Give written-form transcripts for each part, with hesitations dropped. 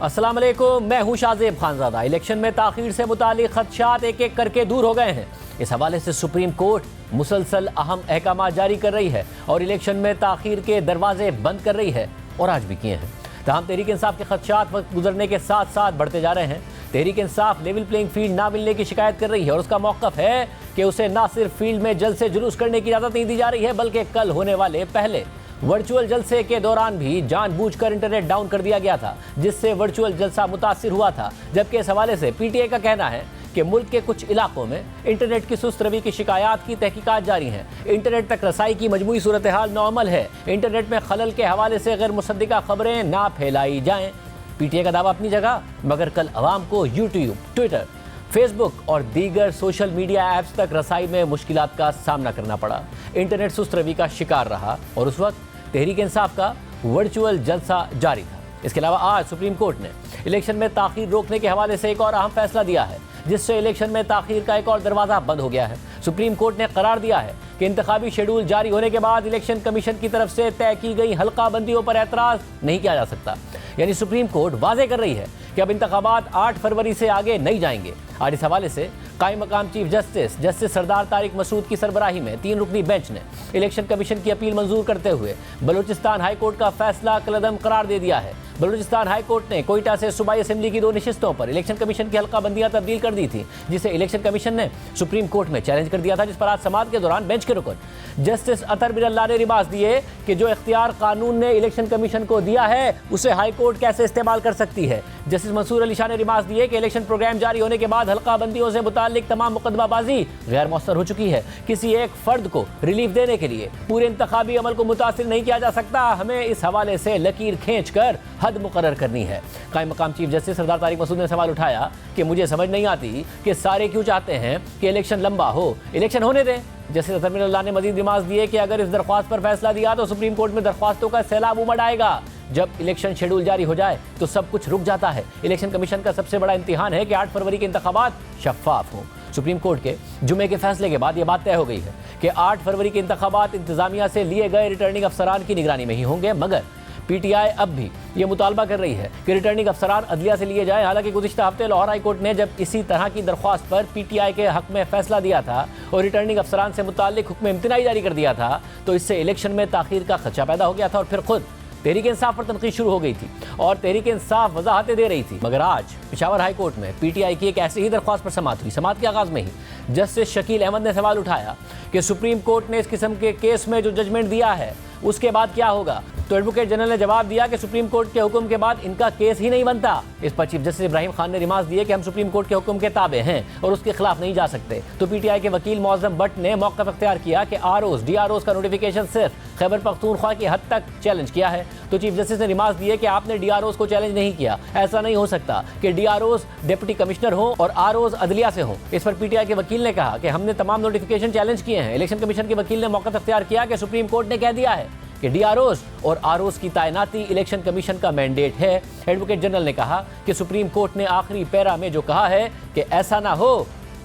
अस्सलाम वालेकुम, मैं हूं शाहजेब खानजादा। इलेक्शन में ताखीर से मुतालिक खदशात एक एक करके दूर हो गए हैं। इस हवाले से सुप्रीम कोर्ट मुसलसल अहम अहकाम जारी कर रही है और इलेक्शन में ताखीर के दरवाजे बंद कर रही है, और आज भी किए हैं। तमाम तहरीक इंसाफ के खदशात वक्त गुजरने के साथ साथ बढ़ते जा रहे हैं। Tehreek Insaf level playing field ना मिलने की शिकायत कर रही है और उसका मौक़िफ़ है कि उसे ना सिर्फ फील्ड में जल्द से जुलूस करने की इजाज़त नहीं दी जा रही है, बल्कि कल होने वाले पहले वर्चुअल जलसे के दौरान भी जानबूझकर इंटरनेट डाउन कर दिया गया था, जिससे वर्चुअल जलसा मुतासिर हुआ था। जबकि इस हवाले से पीटीआई का कहना है कि मुल्क के कुछ इलाकों में इंटरनेट की सुस्त रवि की शिकायत की तहकीकात जारी हैं। इंटरनेट तक रसाई की मजमूई सूरत हाल नॉर्मल है। इंटरनेट में खलल के हवाले से गैर मुसद्दिका खबरें ना फैलाई जाएं। पीटीआई का दावा अपनी जगह, मगर कल अवाम को यूट्यूब, ट्विटर, फेसबुक और दीगर सोशल मीडिया ऐप्स तक रसाई में मुश्किलात का सामना करना पड़ा। इंटरनेट सुस्त रवि का शिकार रहा और उस वक्त तहरीक इंसाफ का वर्चुअल जलसा जारी था। इसके अलावा आज सुप्रीम कोर्ट ने इलेक्शन में ताखीर रोकने के हवाले से एक और अहम फैसला दिया है, जिससे इलेक्शन में ताखीर का एक और दरवाज़ा बंद हो गया है। सुप्रीम कोर्ट ने करार दिया है कि इंतखाबी शेड्यूल जारी होने के बाद इलेक्शन कमीशन की तरफ से तय की गई हल्का बंदियों पर एतराज़ नहीं किया जा सकता। यानी सुप्रीम कोर्ट वाज़ेह कर रही है कि अब इंतखाबात 8 फरवरी से आगे नहीं जाएंगे। आज इस हवाले से कायम मकाम चीफ जस्टिस सरदार तारिक मसूद की सरबराही में 3 रुकनी बेंच ने इलेक्शन कमीशन की अपील मंजूर करते हुए बलूचिस्तान हाई कोर्ट का फैसला कलअदम करार दे दिया है। बलूचिस्तान हाई कोर्ट ने कोयटा से सूबाई असेंबली की 2 नशिस्तों पर इलेक्शन कमीशन की हल्का बंदियां तब्दील कर दी थी, जिसे इलेक्शन कमीशन ने सुप्रीम कोर्ट में चैलेंज कर दिया था, जिस पर आज समाअत के दौरान बेंच के रुकन जस्टिस अतर बिरल्ला ने रिमार्क्स दिए कि जो इख्तियार कानून ने इलेक्शन कमीशन को दिया है उसे हाई कोर्ट कैसे इस्तेमाल कर सकती है। जस्टिस मंसूर अली शाह ने रिमार्क्स दिए कि इलेक्शन प्रोग्राम जारी होने के बाद हल्का बंदियों से मुताल्लिक तमाम मुकदमाबाजी गैर मौसर हो चुकी है। किसी एक फर्द को रिलीफ देने के लिए पूरे इंतखाबी अमल को मुतासिर नहीं किया जा सकता। हमें इस हवाले से लकीर खींच कर हद मुकर्रर करनी है। कायम मकाम चीफ जस्टिस सरदार तारिक मसूद ने सवाल उठाया कि मुझे समझ नहीं आती कि सारे क्यों चाहते हैं कि इलेक्शन लंबा हो, इलेक्शन होने दें। जस्टिस अतर बिरल्ला ने मजीद रिमार्क्स दिए कि अगर इस दरख्वास्त पर फैसला दिया तो सुप्रीम कोर्ट में दरख्वास्तों का सैलाब उमड़ आएगा। जब इलेक्शन शेड्यूल जारी हो जाए तो सब कुछ रुक जाता है। इलेक्शन कमीशन का सबसे बड़ा इम्तिहान है कि 8 फरवरी के इंतखाबात शफाफ हों। सुप्रीम कोर्ट के जुमे के फैसले के बाद यह बात तय हो गई है कि 8 फरवरी के इंतखाबात इंतजामिया से लिए गए रिटर्निंग अफसरान की निगरानी में ही होंगे, मगर पीटीआई अब भी ये मुतालबा कर रही है कि रिटर्निंग अफसरान अदलिया से लिए जाए। हालांकि गुज़िश्ता हफ्ते लाहौर हाई कोर्ट ने जब इसी तरह की दरख्वास्त पर पीटीआई के हक में फैसला दिया था और रिटर्निंग अफसरान से मुताल्लिक हुक्म इम्तिनाई जारी कर दिया था, तो इससे इलेक्शन में ताखीर का खदशा पैदा हो गया था और फिर खुद तहरीक इंसाफ पर तनकीद शुरू हो गई थी और तहरीक इंसाफ वजाहतें दे रही थी। मगर आज पेशावर हाई कोर्ट में पीटीआई की एक ऐसी ही दरख्वास्त पर समाअत हुई। समाअत के आगाज़ में ही जस्टिस शकील अहमद ने सवाल उठाया कि सुप्रीम कोर्ट ने इस किस्म के केस में जो जजमेंट दिया है उसके बाद क्या होगा। तो एडवोकेट जनरल ने जवाब दिया कि सुप्रीम कोर्ट के हुक्म के बाद इनका केस ही नहीं बनता। इस पर चीफ जस्टिस इब्राहिम खान ने रिमार्क्स दिए कि हम सुप्रीम कोर्ट के हुक्म के ताबे हैं और उसके खिलाफ नहीं जा सकते। तो पीटीआई के वकील मौज़म भट्ट ने मौक़िफ़ इख्तियार किया कि आरओज़ डीआरओज़ का नोटिफिकेशन सिर्फ खैबर पख्तूनख्वा की हद तक चैलेंज किया है। तो चीफ जस्टिस ने रिमार्क्स दिए कि आपने डीआरओज़ को चैलेंज नहीं किया। ऐसा नहीं हो सकता कि डीआरओज़ डिप्टी कमिश्नर हो और आरओज़ अदलिया से हो। इस पर पीटीआई के वकील ने कहा कि हमने तमाम नोटिफिकेशन चैलेंज किए हैं। इलेक्शन कमीशन के वकील ने मौक़िफ़ इख्तियार किया कि सुप्रीम कोर्ट ने कह दिया है कि डीआरओज़ और आरओज़ की तैनाती इलेक्शन कमीशन का मैंडेट है। एडवोकेट जनरल ने कहा कि सुप्रीम कोर्ट ने आखिरी पैरा में जो कहा है कि ऐसा ना हो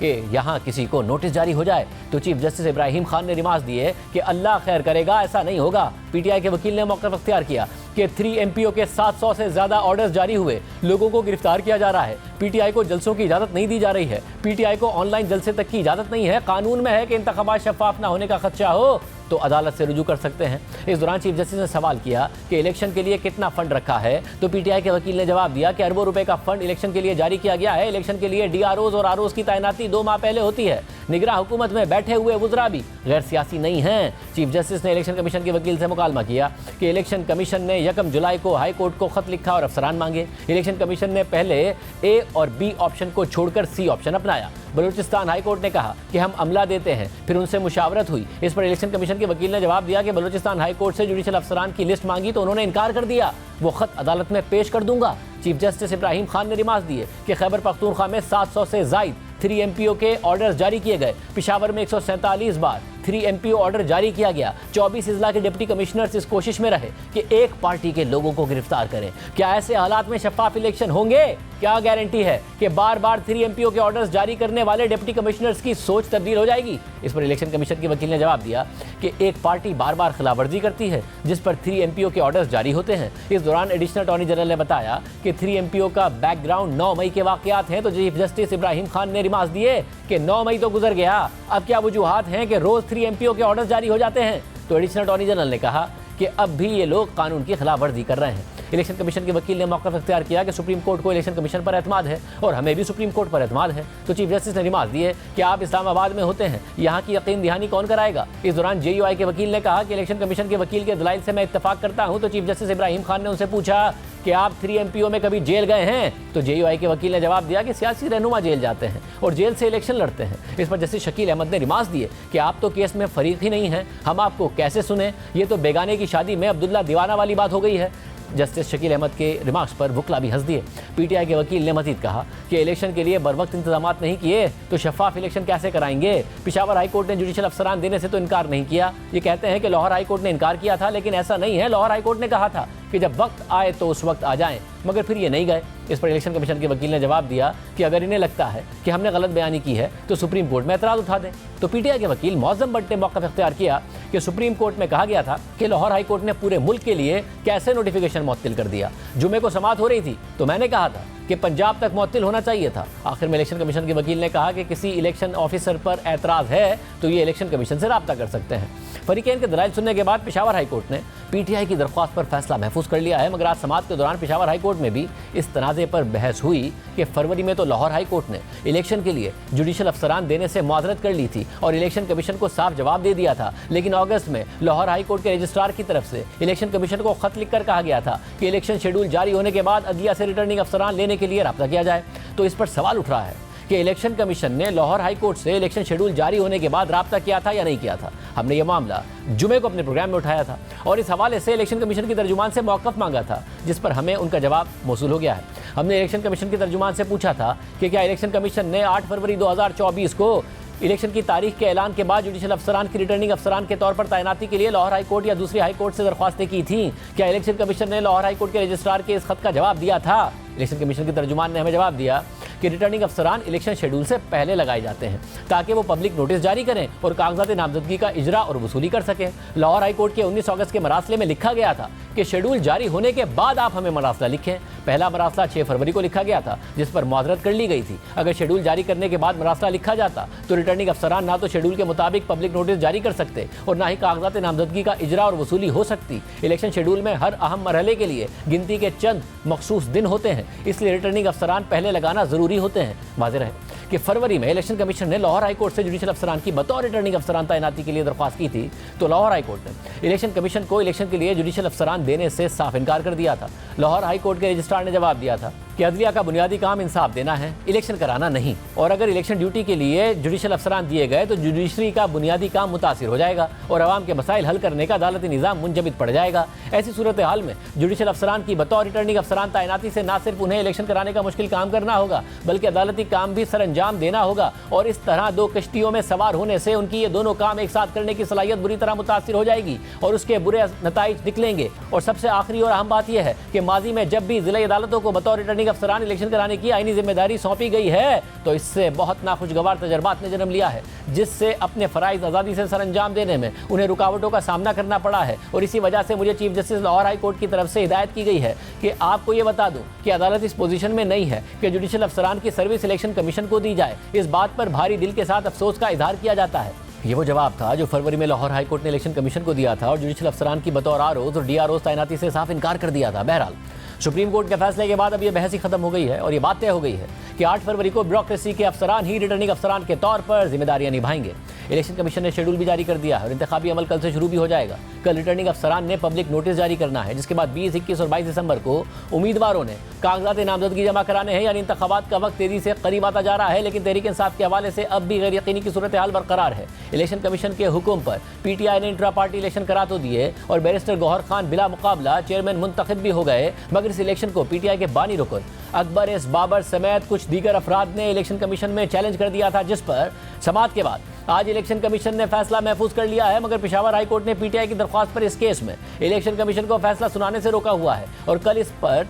कि यहाँ किसी को नोटिस जारी हो जाए। तो चीफ जस्टिस इब्राहिम खान ने रिमार्क्स दिए कि अल्लाह खैर करेगा, ऐसा नहीं होगा। पीटीआई के वकील ने मौक़िफ़ इख्तियार किया कि 3 एमपीओ के 700 से ज़्यादा ऑर्डर्स जारी हुए, लोगों को गिरफ्तार किया जा रहा है। पीटीआई को जलसों की इजाज़त नहीं दी जा रही है। पीटीआई को ऑनलाइन जलसे तक की इजाज़त नहीं है। कानून में है कि इंतखाबात शफाफ ना होने का खदशा हो तो अदालत से रुजू कर सकते हैं। इस दौरान चीफ जस्टिस ने सवाल किया कि इलेक्शन के लिए कितना फंड रखा है। तो पीटीआई के वकील ने जवाब दिया कि अरबों रुपए का फंड इलेक्शन के लिए जारी किया गया है। इलेक्शन के लिए डीआरओज़ और आरओज़ की तैनाती 2 माह पहले होती है। निगरां हुकूमत में बैठे हुए वज़रा भी गैर सियासी नहीं हैं। चीफ जस्टिस ने इलेक्शन कमीशन के वकील से मुकालमा किया कि इलेक्शन कमीशन ने 1 जुलाई को हाई कोर्ट को खत लिखा और अफसरान मांगे। इलेक्शन कमीशन ने पहले ए और बी ऑप्शन को छोड़कर सी ऑप्शन अपनाया। बलूचिस्तान हाई कोर्ट ने कहा कि हम अमला देते हैं, फिर उनसे मुशावरत हुई। इस पर इलेक्शन कमीशन के वकील ने जवाब दिया कि बलूचिस्तान हाई कोर्ट से जुडिशल अफसरान की लिस्ट मांगी तो उन्होंने इनकार कर दिया। वो खत अदालत में पेश कर दूंगा। चीफ जस्टिस इब्राहिम खान ने रिमार्क्स दिए कि खैबर पख्तूनख्वा में 700 से ज़ायद 3 एमपीओ के ऑर्डर्स जारी किए गए। पेशावर में 147 बार 3 MPO ऑर्डर जारी किया गया। 24 अजला के डिप्टी कमिश्नर्स इस कोशिश में रहे कि एक पार्टी के लोगों को गिरफ्तार करें। क्या ऐसे हालात में शफाफ इलेक्शन होंगे? क्या गारंटी है कि बार बार 3 MPO के ऑर्डर्स जारी करने वाले डिप्टी कमिश्नर्स की सोच तब्दील हो जाएगी? इस पर इलेक्शन कमीशन के वकील ने जवाब दिया कि एक पार्टी बार बार खिलाफवर्जी करती है जिस पर 3 MPO के ऑर्डर्स जारी होते हैं। इस दौरान एडिशनल अटॉर्नी जनरल ने बताया कि 3 MPO का बैकग्राउंड 9 मई के वाकयात हैं, तो चीफ जस्टिस इब्राहिम खान ने रिमार्क्स दिए कि 9 मई तो गुजर गया, अब क्या वजूहात हैं कि रोज 3 MPO के ऑर्डर्स जारी हो जाते हैं? तो एडिशनल अटॉर्नी जनरल ने कहा कि अब भी ये लोग कानून की खिलाफवर्जी कर रहे हैं। इलेक्शन कमीशन के वकील ने मौक़िफ़ इख्तियार किया कि सुप्रीम कोर्ट को इलेक्शन कमीशन पर एतमाद है और हमें भी सुप्रीम कोर्ट पर एतमाद है। तो चीफ जस्टिस ने रिमार्क दिए कि आप इस्लामाबाद में होते हैं, यहाँ की यकीन दहानी कौन कराएगा? इस दौरान JUI के वकील ने कहा कि इलेक्शन कमीशन के वकील के दलाइल से मैं इत्तफाक करता हूँ। तो चीफ जस्टिस इब्राहिम खान ने उनसे पूछा कि आप 3 MPO में कभी जेल गए हैं? तो JUI के वकील ने जवाब दिया कि सियासी रहनुमा जेल जाते हैं और जेल से इलेक्शन लड़ते हैं। इस पर जस्टिस शकील अहमद ने रिमार्क्स दिए कि आप तो केस में फरीक ही नहीं हैं, हम आपको कैसे सुने? ये तो बेगाने की शादी में अब्दुल्ला दीवाना वाली बात हो गई है। जस्टिस शकील अहमद के रिमार्क्स पर वुकला भी हंस दिए। PTI के वकील ने मजीद कहा कि इलेक्शन के लिए बरवक्त इंतजामात नहीं किए तो शफाफ इलेक्शन कैसे कराएंगे? पिशावर हाई कोर्ट ने जुडिशल अफसरान देने से तो इनकार नहीं किया। ये कहते हैं कि लाहौर हाई कोर्ट ने इनकार किया था, लेकिन ऐसा नहीं है। लाहौर हाई कोर्ट ने कहा था कि जब वक्त आए तो उस वक्त आ जाएं, मगर फिर ये नहीं गए। इस पर इलेक्शन कमीशन के वकील ने जवाब दिया कि अगर इन्हें लगता है कि हमने गलत बयानी की है तो सुप्रीम कोर्ट में एतराज़ उठा दें। तो PTI के वकील मौज़म भट्ट ने मौक़िफ़ इख्तियार किया कि सुप्रीम कोर्ट में कहा गया था कि लाहौर हाई कोर्ट ने पूरे मुल्क के लिए कैसे नोटिफिकेशन मुअत्तिल कर दिया। जुमे को समाअत हो रही थी तो मैंने कहा था कि पंजाब तक मुअत्तिल होना चाहिए था। आखिर में इलेक्शन कमीशन के वकील ने कहा कि किसी इलेक्शन ऑफिसर पर एतराज़ है तो ये इलेक्शन कमीशन से रब्ता कर सकते हैं। फरीकैन के दलाइल सुनने के बाद पेशावर हाई कोर्ट ने PTI की दरख्वास्त पर फैसला महफूज कर लिया है। मगर आज समाअत के दौरान पेशावर हाई कोर्ट में भी इस तनाज़े पर बहस हुई कि फरवरी में तो लाहौर हाई कोर्ट ने इलेक्शन के लिए जुडिशल अफसरान देने से मुआज़रत कर ली थी और इलेक्शन कमीशन को साफ जवाब दे दिया था, लेकिन अगस्त में लाहौर हाई कोर्ट के रजिस्ट्रार की तरफ से इलेक्शन कमीशन को खत लिखकर कहा गया था कि इलेक्शन शेड्यूल जारी होने के बाद अदलिया से रिटर्निंग अफसरान लेने के लिए रब्ता किया जाए। तो इस पर सवाल उठ रहा है कि इलेक्शन कमीशन ने लाहौर हाई कोर्ट से इलेक्शन शेड्यूल जारी होने के बाद रब्ता किया था या नहीं किया था। हमने ये मामला जुमे को अपने प्रोग्राम में उठाया था और इस हवाले से इलेक्शन कमीशन की तर्जुमान से मौक़िफ़ मांगा था, जिस पर हमें उनका जवाब मौसूल हो गया है। हमने इलेक्शन कमीशन की तर्जुमान से पूछा था कि क्या इलेक्शन कमीशन ने 8 फरवरी 2024 को इलेक्शन की तारीख के ऐलान के बाद जुडिशल अफसरान की रिटर्निंग अफसरान के तौर पर तैनाती के लिए लाहौर हाई कोर्ट या दूसरी हाई कोर्ट से दरख्वास्तें की थी? क्या इलेक्शन कमीशन ने लाहौर हाई कोर्ट के रजिस्ट्रार के इस खत का जवाब दिया था? इलेक्शन कमीशन के तर्जुमान ने हमें जवाब दिया कि रिटर्निंग अफसरान इलेक्शन शेड्यूल से पहले लगाए जाते हैं ताकि वो पब्लिक नोटिस जारी करें और कागजात नामजदगी का इजरा और वसूली कर सकें। लाहौर हाई कोर्ट के 19 अगस्त के मरासले में लिखा गया था कि शेड्यूल जारी होने के बाद आप हमें मरासला लिखें। पहला मरासला 6 फरवरी को लिखा गया था जिस पर मुआज़रत कर ली गई थी। अगर शेड्यूल जारी करने के बाद मरासला लिखा जाता तो रिटर्निंग अफसरान ना तो शेड्यूल के मुताबिक पब्लिक नोटिस जारी कर सकते और ना ही कागजात नामजदगी का इजरा और वसूली हो सकती। इलेक्शन शेड्यूल में हर अहम मरहले के लिए गिनती के चंद मखसूस दिन होते हैं, इसलिए रिटर्निंग अफसरान पहले लगाना ज़रूरी होते हैं। वाज़ेह है कि फरवरी में इलेक्शन कमीशन ने लाहौर हाई कोर्ट से जुडिशल अफसरान की बतौर रिटर्निंग अफसरान तैनाती के लिए दरख्वास्त की थी तो लाहौर हाई कोर्ट ने इलेक्शन कमीशन को इलेक्शन के लिए जुडिशल अफसरान देने से साफ इनकार कर दिया था। लाहौर हाई कोर्ट के रजिस्ट्रार ने जवाब दिया था कि अदलिया का बुनियादी काम इंसाफ देना है, इलेक्शन कराना नहीं, और अगर इलेक्शन ड्यूटी के लिए जुडिशल अफसरान दिए गए तो जुडिशरी का बुनियादी काम मुतासिर हो जाएगा और अवाम के मसाइल हल करने का अदालती निज़ाम मुंजमद पड़ जाएगा। ऐसी सूरत हाल में जुडिशल अफसरान की बतौर रिटर्निंग अफसरान तैनाती से न सिर्फ उन्हें इलेक्शन कराने का मुश्किल काम करना होगा बल्कि अदालती काम भी सर अंजाम देना होगा और इस तरह 2 कश्तियों में सवार होने से उनकी ये दोनों काम एक साथ करने की सलाहियत बुरी तरह मुतासिर हो जाएगी और उसके बुरे नताइज निकलेंगे। और सबसे आखिरी और अहम बात यह है कि माजी में जब भी जिला अदालतों को बतौर रिटर्निंग अफसरान इलेक्शन कराने की आईनी जिम्मेदारी सौंपी गई है तो इससे बहुत नाखुशगवार तजर्बात ने जन्म लिया है, जिससे अपने फ़राइज़ आज़ादी से सर अंजाम देने में उन्हें रुकावटों का सामना करना पड़ा है। और इसी वजह से मुझे chief justice Lahore high court की तरफ से हिदायत की गई है कि आपको ये बता दूं कि अदालत इस पोजीशन में नहीं है कि जुडिशल अफसरान की सर्विस इलेक्शन कमीशन को दी जाए। इस बात पर भारी दिल के साथ अफसोस का इजहार किया जाता है। ये वो जवाब था जो फरवरी में लाहौर हाई कोर्ट ने इलेक्शन कमीशन को दिया था और जुडिशल अफसरान की बतौर आरओज़ और DROs तैनाती से साफ इनकार कर दिया था। बहरहाल सुप्रीम कोर्ट के फैसले के बाद अब ये बहस ही खत्म हो गई है और ये बात तय हो गई है कि 8 फरवरी को ब्यूरोक्रेसी के अफसरान ही रिटर्निंग अफसरान के तौर पर जिम्मेदारियां निभाएंगे। इलेक्शन कमीशन ने शेड्यूल भी जारी कर दिया है और इंतखाबी अमल कल से शुरू भी हो जाएगा। कल रिटर्निंग अफसरान ने पब्लिक नोटिस जारी करना है, जिसके बाद 20, 21 और 22 दिसंबर को उम्मीदवारों ने कागजात नामजदगी जमा कराने हैं। यानी इंतखाबात का वक्त तेजी से करीब आता जा रहा है, लेकिन तहरीक इंसाफ के हवाले से अब भी गैर यकीनी की सूरत हाल बरकरार है। इलेक्शन कमीशन के हुक्म पर PTI ने इंट्रा पार्टी इलेक्शन करा तो दिए और बैरिस्टर गौहर खान बिला मुकाबला चेयरमैन मुंतखब भी हो गए, मगर इस इलेक्शन को PTI के बानी रुकन अकबर एस बाबर समेत कुछ दीगर अफराद ने इलेक्शन कमीशन में चैलेंज कर दिया था, जिस पर समाअत के बाद आज इलेक्शन कमीशन ने फैसला महफूज कर लिया है। मगर पेशावर हाई कोर्ट ने पीटीआई की दरख्वास्त पर इस केस में इलेक्शन कमीशन को फैसला सुनाने से रोका हुआ है और कल इस पर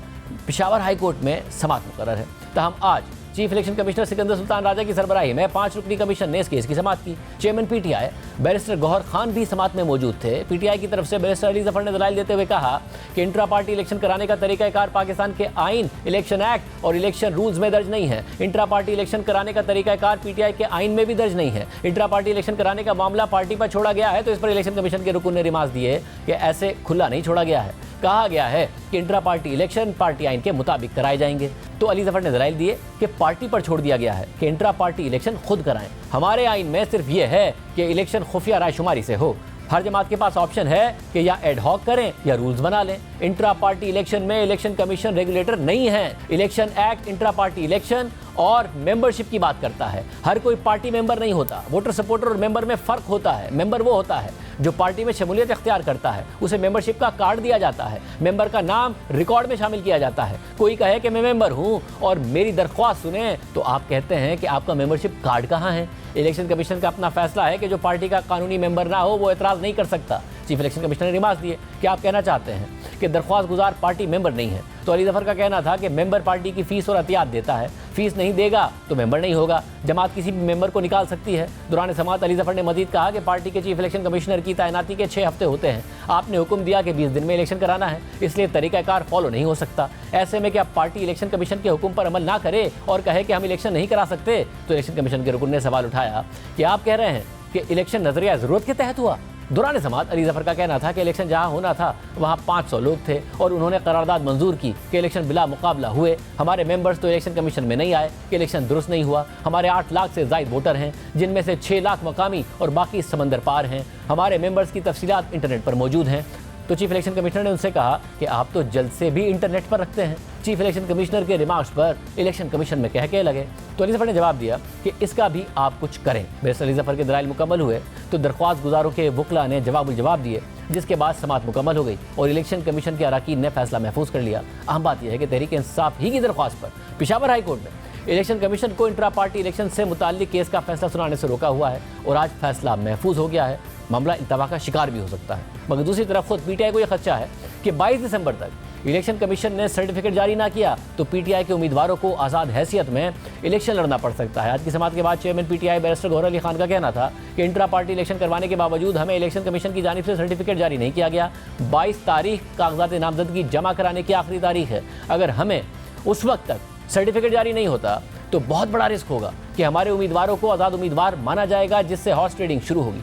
पेशावर हाई कोर्ट में समाअत मुकर्रर है। तहम आज chief election commissioner Sikandar Sultan Raja की सरबराही में 5 रुकनी कमीशन ने इस केस की समाअत की। Chairman PTI barrister Gauhar Khan भी समाअत में मौजूद थे। पीटीआई की तरफ से बैरिस्टर अली जफर ने दलाइल देते हुए कहा कि इंट्रा पार्टी इलेक्शन कराने का तरीकाकार पाकिस्तान के आइन, इलेक्शन एक्ट और इलेक्शन रूल्स में दर्ज नहीं है। इंट्रा पार्टी इलेक्शन कराने का तरीकाकार पीटीआई के आइन में भी दर्ज नहीं है। इंट्रा पार्टी इलेक्शन कराने का मामला पार्टी पर छोड़ा गया है तो इस पर इलेक्शन कमीशन के रुकन ने रिमार्क दिए कि ऐसे खुला नहीं छोड़ा गया है। कहा गया है कि इंट्रा पार्टी इलेक्शन पार्टी आइन के मुताबिक कराए जाएंगे। तो अली जफर ने दलाइल दिए कि पार्टी पर छोड़ दिया गया है कि इंट्रा पार्टी इलेक्शन खुद कराएं। हमारे आइन में सिर्फ ये है कि इलेक्शन खुफिया रायशुमारी से हो। हर जमात के पास ऑप्शन है कि या एड हॉक करें या रूल्स बना लें। इंट्रा पार्टी इलेक्शन में इलेक्शन कमीशन रेगुलेटर नहीं है। Election act intra party election और मेंबरशिप की बात करता है। हर कोई पार्टी मेंबर नहीं होता। वोटर सपोर्टर और मेंबर में फ़र्क होता है। मेंबर वो होता है जो पार्टी में शमूलियत इख्तियार करता है, उसे मेंबरशिप का कार्ड दिया जाता है, मेंबर का नाम रिकॉर्ड में शामिल किया जाता है। कोई कहे कि मैं मेंबर हूँ और मेरी दरख्वास्त सुने तो आप कहते हैं कि आपका मेंबरशिप कार्ड कहाँ है। इलेक्शन कमीशन का अपना फैसला है कि जो पार्टी का कानूनी मेंबर ना हो वो एतराज़ नहीं कर सकता। चीफ इलेक्शन कमिश्नर ने रिमार्क दिए कि आप कहना चाहते हैं कि दरख्वास्त गुजार पार्टी मेंबर नहीं है। तो अली जफर का कहना था कि मेंबर पार्टी की फीस और अतियात देता है, फीस नहीं देगा तो मेंबर नहीं होगा। जमात किसी भी मेंबर को निकाल सकती है। दौरान समाअत अली जफर ने मजीद कहा कि पार्टी के चीफ इलेक्शन कमिश्नर की तैनाती के 6 हफ्ते होते हैं। आपने हुक्म दिया कि 20 दिन में इलेक्शन कराना है, इसलिए तरीकाकार फॉलो नहीं हो सकता। ऐसे में कि अब पार्टी इलेक्शन कमीशन के हुक्म पर अमल ना करे और कहे कि हम इलेक्शन नहीं करा सकते, तो इलेक्शन कमीशन के रुकन ने सवाल उठाया कि आप कह रहे हैं कि इलेक्शन नजरिया ज़रूरत के तहत हुआ। दौरान समाअत अली जफर का कहना था कि इलेक्शन जहां होना था वहां 500 लोग थे और उन्होंने करारदाद मंजूर की कि इलेक्शन बिला मुकाबला हुए। हमारे मेंबर्स तो इलेक्शन कमीशन में नहीं आए कि इलेक्शन दुरुस्त नहीं हुआ। हमारे 8 लाख से ज़ायद वोटर हैं, जिनमें से 6 लाख मकामी और बाकी समंदर पार हैं। हमारे मेंबर्स की तफसीलात इंटरनेट पर मौजूद हैं। तो चीफ इलेक्शन कमिश्नर ने उनसे कहा कि आप तो जल्द से भी इंटरनेट पर रखते हैं। चीफ इलेक्शन कमिश्नर के रिमार्क्स पर इलेक्शन कमीशन में कह के लगे। तो अली जफर ने जवाब दिया कि इसका भी आप कुछ करें। बैरिस्टर अली जफर के दलाइल मुकम्मल हुए तो दरख्वास्त गुजारों के वकला ने जवाब दिए, जिसके बाद समाअत मुकम्मल हो गई और इलेक्शन कमीशन के अरकान ने फैसला महफूज कर लिया। अहम बात यह है कि तहरीक इंसाफ ही की दरख्वास्त पर पेशावर हाई कोर्ट ने इलेक्शन कमीशन को इंट्रा पार्टी इलेक्शन से मुताल्लिक केस का फैसला सुनाने से रोका हुआ है और आज फैसला महफूज हो गया है। मामला इल्तवा का शिकार भी हो सकता है। मगर दूसरी तरफ खुद पीटीआई को यह खदशा है कि 22 दिसंबर तक इलेक्शन कमीशन ने सर्टिफिकेट जारी ना किया तो पीटीआई के उम्मीदवारों को आज़ाद हैसियत में इलेक्शन लड़ना पड़ सकता है। आज की समाअत के बाद chairman PTI barrister Gauhar Ali Khan का कहना था कि इंट्रा पार्टी इलेक्शन करवाने के बावजूद हमें इलेक्शन कमीशन की जानिब से सर्टिफिकेट जारी नहीं किया गया। 22 तारीख कागजात नामजदगी जमा कराने की आखिरी तारीख है। अगर हमें उस वक्त तक सर्टिफिकेट जारी नहीं होता तो बहुत बड़ा रिस्क होगा कि हमारे उम्मीदवारों को आज़ाद उम्मीदवार माना जाएगा, जिससे हॉर्स ट्रेडिंग शुरू होगी।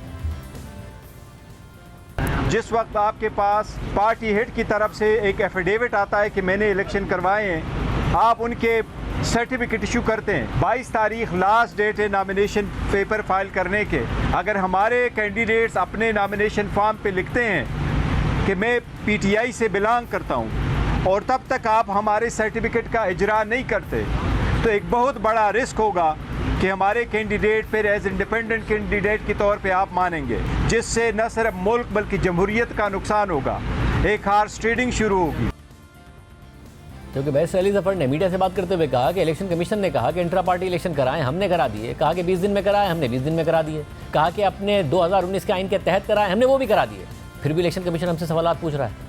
जिस वक्त आपके पास पार्टी हेड की तरफ से एक एफिडेविट आता है कि मैंने इलेक्शन करवाए हैं, आप उनके सर्टिफिकेट इशू करते हैं। 22 तारीख लास्ट डेट है नॉमिनेशन पेपर फाइल करने के। अगर हमारे कैंडिडेट्स अपने नॉमिनेशन फॉर्म पे लिखते हैं कि मैं पीटीआई से बिलोंग करता हूं और तब तक आप हमारे सर्टिफिकेट का इजरा नहीं करते, तो एक बहुत बड़ा रिस्क होगा कि हमारे कैंडिडेट फिर एज इंडिपेंडेंट कैंडिडेट के तौर पे आप मानेंगे, जिससे न सिर्फ मुल्क बल्कि जमहूरियत का नुकसान होगा। एक हॉर्स ट्रेडिंग शुरू होगी। क्योंकि बैरिस्टर अली जफर ने मीडिया से बात करते हुए कहा कि इलेक्शन कमीशन ने कहा कि इंट्रा पार्टी इलेक्शन कराएं, हमने करा दिए। कहा कि 20 दिन में कराएं, हमने 20 दिन में करा दिए। कहा कि अपने 2019 के आइन के तहत कराएं, हमने वो भी करा दिए। फिर भी इलेक्शन कमीशन हमसे सवालात पूछ रहा है।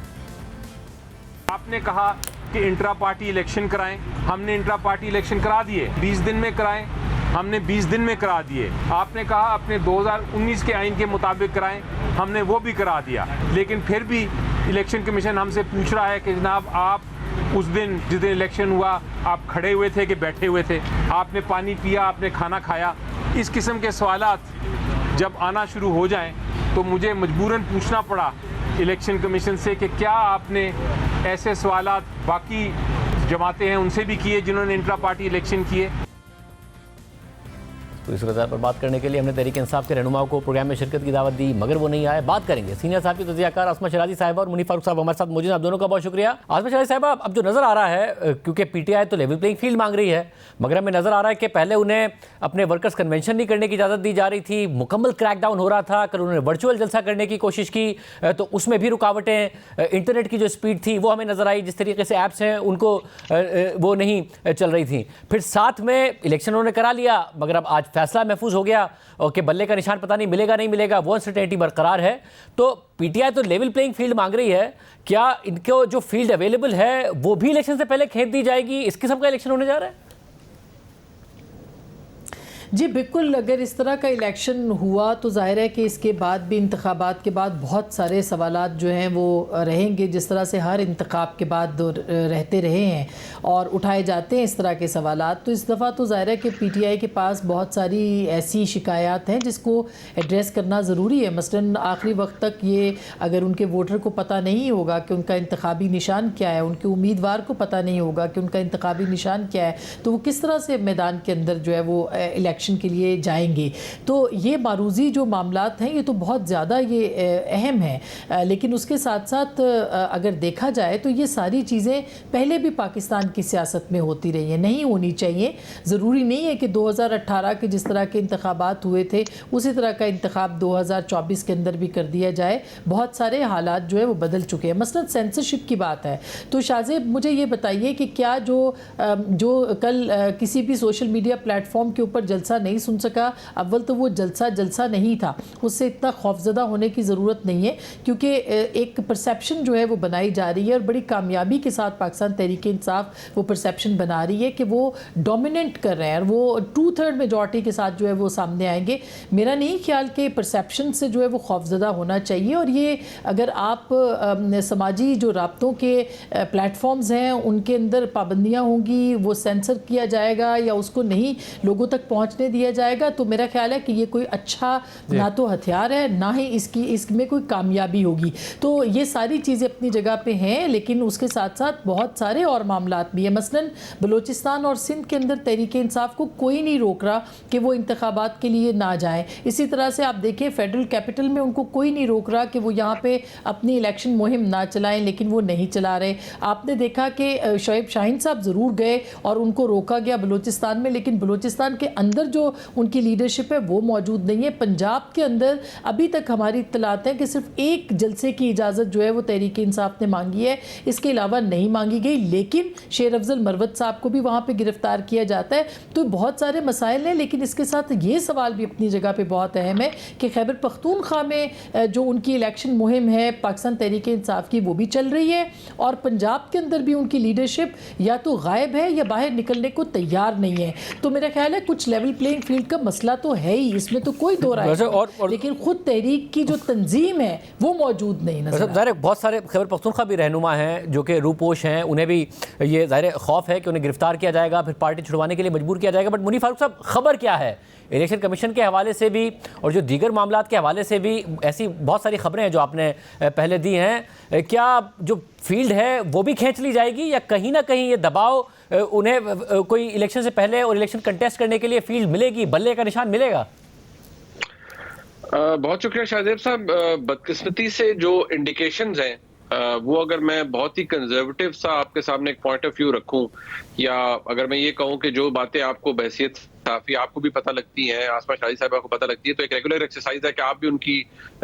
आपने कहा कि इंट्रा पार्टी इलेक्शन कराएं, हमने इंट्रा पार्टी इलेक्शन करा दिए। 20 दिन में कराएं, हमने 20 दिन में करा दिए। आपने कहा अपने 2019 के आइन के मुताबिक कराएं, हमने वो भी करा दिया। लेकिन फिर भी इलेक्शन कमीशन हमसे पूछ रहा है कि जनाब आप उस दिन जिस दिन इलेक्शन हुआ आप खड़े हुए थे कि बैठे हुए थे, आपने पानी पिया, आपने खाना खाया। इस किस्म के सवालात जब आना शुरू हो जाएं तो मुझे मजबूरन पूछना पड़ा इलेक्शन कमीशन से कि क्या आपने ऐसे सवालात बाकी जमातें हैं उनसे भी किए जिन्होंने इंट्रा पार्टी इलेक्शन किए। तो इस वजह पर बात करने के लिए हमने तहरीक इंसाफ के रहनुमाओं को प्रोग्राम में शिरकत की दावत दी, मगर वो नहीं आए। बात करेंगे सीनियर साहब की तज़कियाकार आसमा शराजी साहिबा और मुनीर फारूक साहब हमारे साथ मौजूद हैं। आप दोनों का बहुत शुक्रिया। आसमा शराजी साहिबा, अब जो नज़र आ रहा है, क्योंकि पीटीआई तो लेवल प्लेइंग फील्ड मांग रही है, मगर हमें नज़र आ रहा है कि पहले उन्हें अपने वर्कर्स कन्वेंशन नहीं करने की इजाज़त दी जा रही थी, मुकम्मल क्रैकडाउन हो रहा था। कल उन्होंने वर्चुअल जलसा करने की कोशिश की तो उसमें भी रुकावटें, इंटरनेट की जो स्पीड थी वो हमें नज़र आई, जिस तरीके से ऐप्स हैं उनको वो नहीं चल रही थी। फिर साथ में इलेक्शन उन्होंने करा लिया, मगर अब आज फैसला महफूज हो गया कि बल्ले का निशान पता नहीं मिलेगा नहीं मिलेगा, वो अनसर्टेनिटी बरकरार है। तो पीटीआई तो लेवल प्लेइंग फील्ड मांग रही है, क्या इनको जो फील्ड अवेलेबल है वो भी इलेक्शन से पहले खेत दी जाएगी? इस किस्म का इलेक्शन होने जा रहा है? जी बिल्कुल, अगर इस तरह का इलेक्शन हुआ तो जाहिर है कि इसके बाद भी इंतखाबात के बाद बहुत सारे सवालात जो हैं वो रहेंगे, जिस तरह से हर इंतखाब के बाद रहते रहे हैं और उठाए जाते हैं इस तरह के सवालात। तो इस दफ़ा तो जाहिर है कि पीटीआई के पास बहुत सारी ऐसी शिकायत हैं जिसको एड्रेस करना ज़रूरी है। मसलन आखिरी वक्त तक ये अगर उनके वोटर को पता नहीं होगा कि उनका इंतखाबी निशान क्या है, उनके उम्मीदवार को पता नहीं होगा कि उनका इंतखाबी निशान क्या है, तो वो किस तरह से मैदान के अंदर जो है वो इलेक्शन के लिए जाएंगे। तो ये मारूजी जो मामलात हैं ये तो बहुत ज़्यादा ये अहम है, लेकिन उसके साथ साथ अगर देखा जाए तो ये सारी चीज़ें पहले भी पाकिस्तान की सियासत में होती रही हैं, नहीं होनी चाहिए। ज़रूरी नहीं है कि 2018 के जिस तरह के इंतखाबात हुए थे उसी तरह का इंतखाब 2024 के अंदर भी कर दिया जाए। बहुत सारे हालात जो है वो बदल चुके हैं। मसलन सेंसरशिप की बात है तो शाहजेब मुझे ये बताइए कि क्या जो कल किसी भी सोशल मीडिया प्लेटफॉर्म के ऊपर जलसा नहीं सुन सका, अव्वल तो वो जलसा नहीं था, उससे इतना खौफजदा होने की ज़रूरत नहीं है, क्योंकि एक परसेप्शन जो है वो बनाई जा रही है और बड़ी कामयाबी के साथ पाकिस्तान तहरीक इंसाफ वो परसेप्शन बना रही है कि वो डोमिनेट कर रहे हैं और वो 2/3 मेजॉरिटी के साथ जो है वो सामने आएंगे। मेरा नहीं ख्याल कि परसेप्शन से जो है वो खौफजदा होना चाहिए। और ये अगर आप समाजी जो राब्तों के प्लेटफॉर्म्स हैं उनके अंदर पाबंदियाँ होंगी, वो सेंसर किया जाएगा या उसको नहीं लोगों तक पहुँचने दिया जाएगा, तो मेरा ख्याल है कि ये कोई अच्छा ना तो हथियार है ना ही इसमें कोई कामयाबी होगी। तो ये सारी चीज़ें अपनी जगह पे हैं, लेकिन उसके साथ साथ बहुत सारे और मामलात भी हैं। मसलन बलूचिस्तान और सिंध के अंदर तहरीक इंसाफ को कोई नहीं रोक रहा कि वो इंतखाबात के लिए ना जाएं। इसी तरह से आप देखें फेडरल कैपिटल में उनको कोई नहीं रोक रहा कि वो यहाँ पे अपनी इलेक्शन मुहिम ना चलाएं, लेकिन वो नहीं चला रहे। आपने देखा कि शोएब शाहीन साहब ज़रूर गए और उनको रोका गया बलूचिस्तान में, लेकिन बलूचिस्तान के अंदर जो उनकी लीडरशिप है वो मौजूद नहीं है। पंजाब के अंदर अभी तक हमारी इत्तलात है कि सिर्फ एक जलसे की इजाज़त जो है वो तहरीक इंसाफ ने मांगी है, इसके अलावा नहीं मांगी गई। लेकिन शेर अफजल मरवत साहब को भी वहाँ पे गिरफ्तार किया जाता है। तो बहुत सारे मसाइल हैं, लेकिन इसके साथ ये सवाल भी अपनी जगह पे बहुत अहम है कि खैबर पख्तूनख्वा में जो उनकी इलेक्शन मुहिम है पाकिस्तान तहरीक इंसाफ की वो भी चल रही है, और पंजाब के अंदर भी उनकी लीडरशिप या तो गायब है या बाहर निकलने को तैयार नहीं है। तो मेरा ख्याल है कुछ लेवल प्लेइंग फील्ड का मसला तो है ही, इसमें तो कोई दो राय नहीं, लेकिन खुद तहरीक की जो तंजीम है वो मौजूद नहीं नजर। ज़ाहिर बहुत सारे खैबर पख्तूनख्वा भी रहनुमा हैं जो कि रूपोश हैं, उन्हें भी ये ज़ाहिर खौफ है कि उन्हें गिरफ्तार किया जाएगा, फिर पार्टी छुड़वाने के लिए मजबूर किया जाएगा। बट मुनीर फारूक साहब, खबर क्या है इलेक्शन कमीशन के हवाले से भी और जो दीगर मामलात के हवाले से भी? ऐसी बहुत सारी खबरें हैं जो आपने पहले दी हैं, क्या जो फील्ड है वो भी खींच ली जाएगी या कहीं ना कहीं ये दबाव उन्हें कोई इलेक्शन से पहले और इलेक्शन कंटेस्ट करने के लिए फील्ड मिलेगी, बल्ले का निशान मिलेगा? बहुत शुक्रिया शाहजेब साहब। बदकिस्मती से जो इंडिकेशंस हैं वो अगर मैं बहुत ही कंजर्वेटिव सा आपके सामने एक पॉइंट ऑफ व्यू रखूं, या अगर मैं ये कहूं कि जो बातें आपको बहसियत काफी आपको भी पता लगती है, आसमा शाही साहबा को पता लगती है, तो एक रेगुलर एक्सरसाइज है कि आप भी उनकी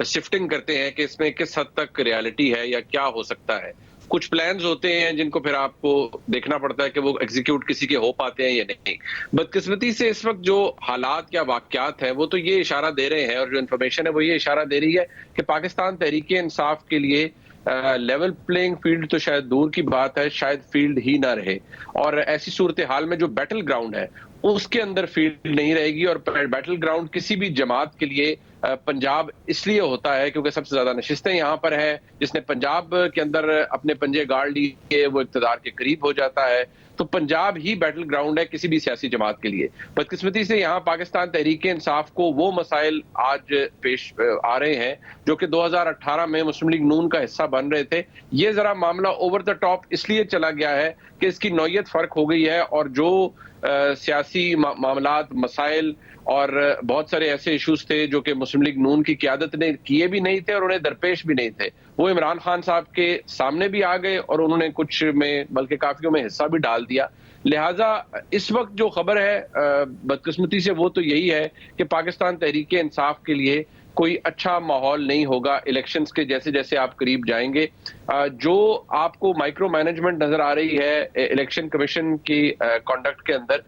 शिफ्टिंग करते हैं कि इसमें किस हद तक रियलिटी है या क्या हो सकता है। कुछ प्लान्स होते हैं जिनको फिर आपको देखना पड़ता है कि वो एग्जीक्यूट किसी के हो पाते हैं या नहीं। बदकिस्मती से इस वक्त जो हालात या वाकयात हैं वो तो ये इशारा दे रहे हैं, और जो इन्फॉर्मेशन है वो ये इशारा दे रही है कि पाकिस्तान तहरीक इंसाफ के लिए लेवल प्लेइंग फील्ड तो शायद दूर की बात है, शायद फील्ड ही ना रहे। और ऐसी सूरत हाल में जो बैटल ग्राउंड है उसके अंदर फील्ड नहीं रहेगी, और बैटल ग्राउंड किसी भी जमात के लिए पंजाब इसलिए होता है क्योंकि सबसे ज्यादा नशिस्तें यहाँ पर है। जिसने पंजाब के अंदर अपने पंजे गाड़ लिए वो इक़्तिदार के करीब हो जाता है। तो पंजाब ही बैटल ग्राउंड है किसी भी सियासी जमात के लिए। बदकिस्मती से यहाँ पाकिस्तान तहरीक इंसाफ को वो मसाइल आज पेश आ रहे हैं जो कि 2018 में मुस्लिम लीग नून का हिस्सा बन रहे थे। ये जरा मामला ओवर द टॉप इसलिए चला गया है कि इसकी नौयत फर्क हो गई है, और जो सियासी सियासी मामलात, मसाइल और बहुत सारे ऐसे इश्यूज थे जो कि मुस्लिम लीग नून की क़यादत ने किए भी नहीं थे और उन्हें दरपेश भी नहीं थे। वो इमरान खान साहब के सामने भी आ गए और उन्होंने कुछ में बल्कि काफियों में हिस्सा भी डाल दिया। लिहाजा इस वक्त जो खबर है बदकिस्मती से वो तो यही है कि पाकिस्तान तहरीक इंसाफ के लिए कोई अच्छा माहौल नहीं होगा इलेक्शंस के जैसे जैसे आप करीब जाएंगे। जो आपको माइक्रो मैनेजमेंट नजर आ रही है इलेक्शन कमीशन की कंडक्ट के अंदर,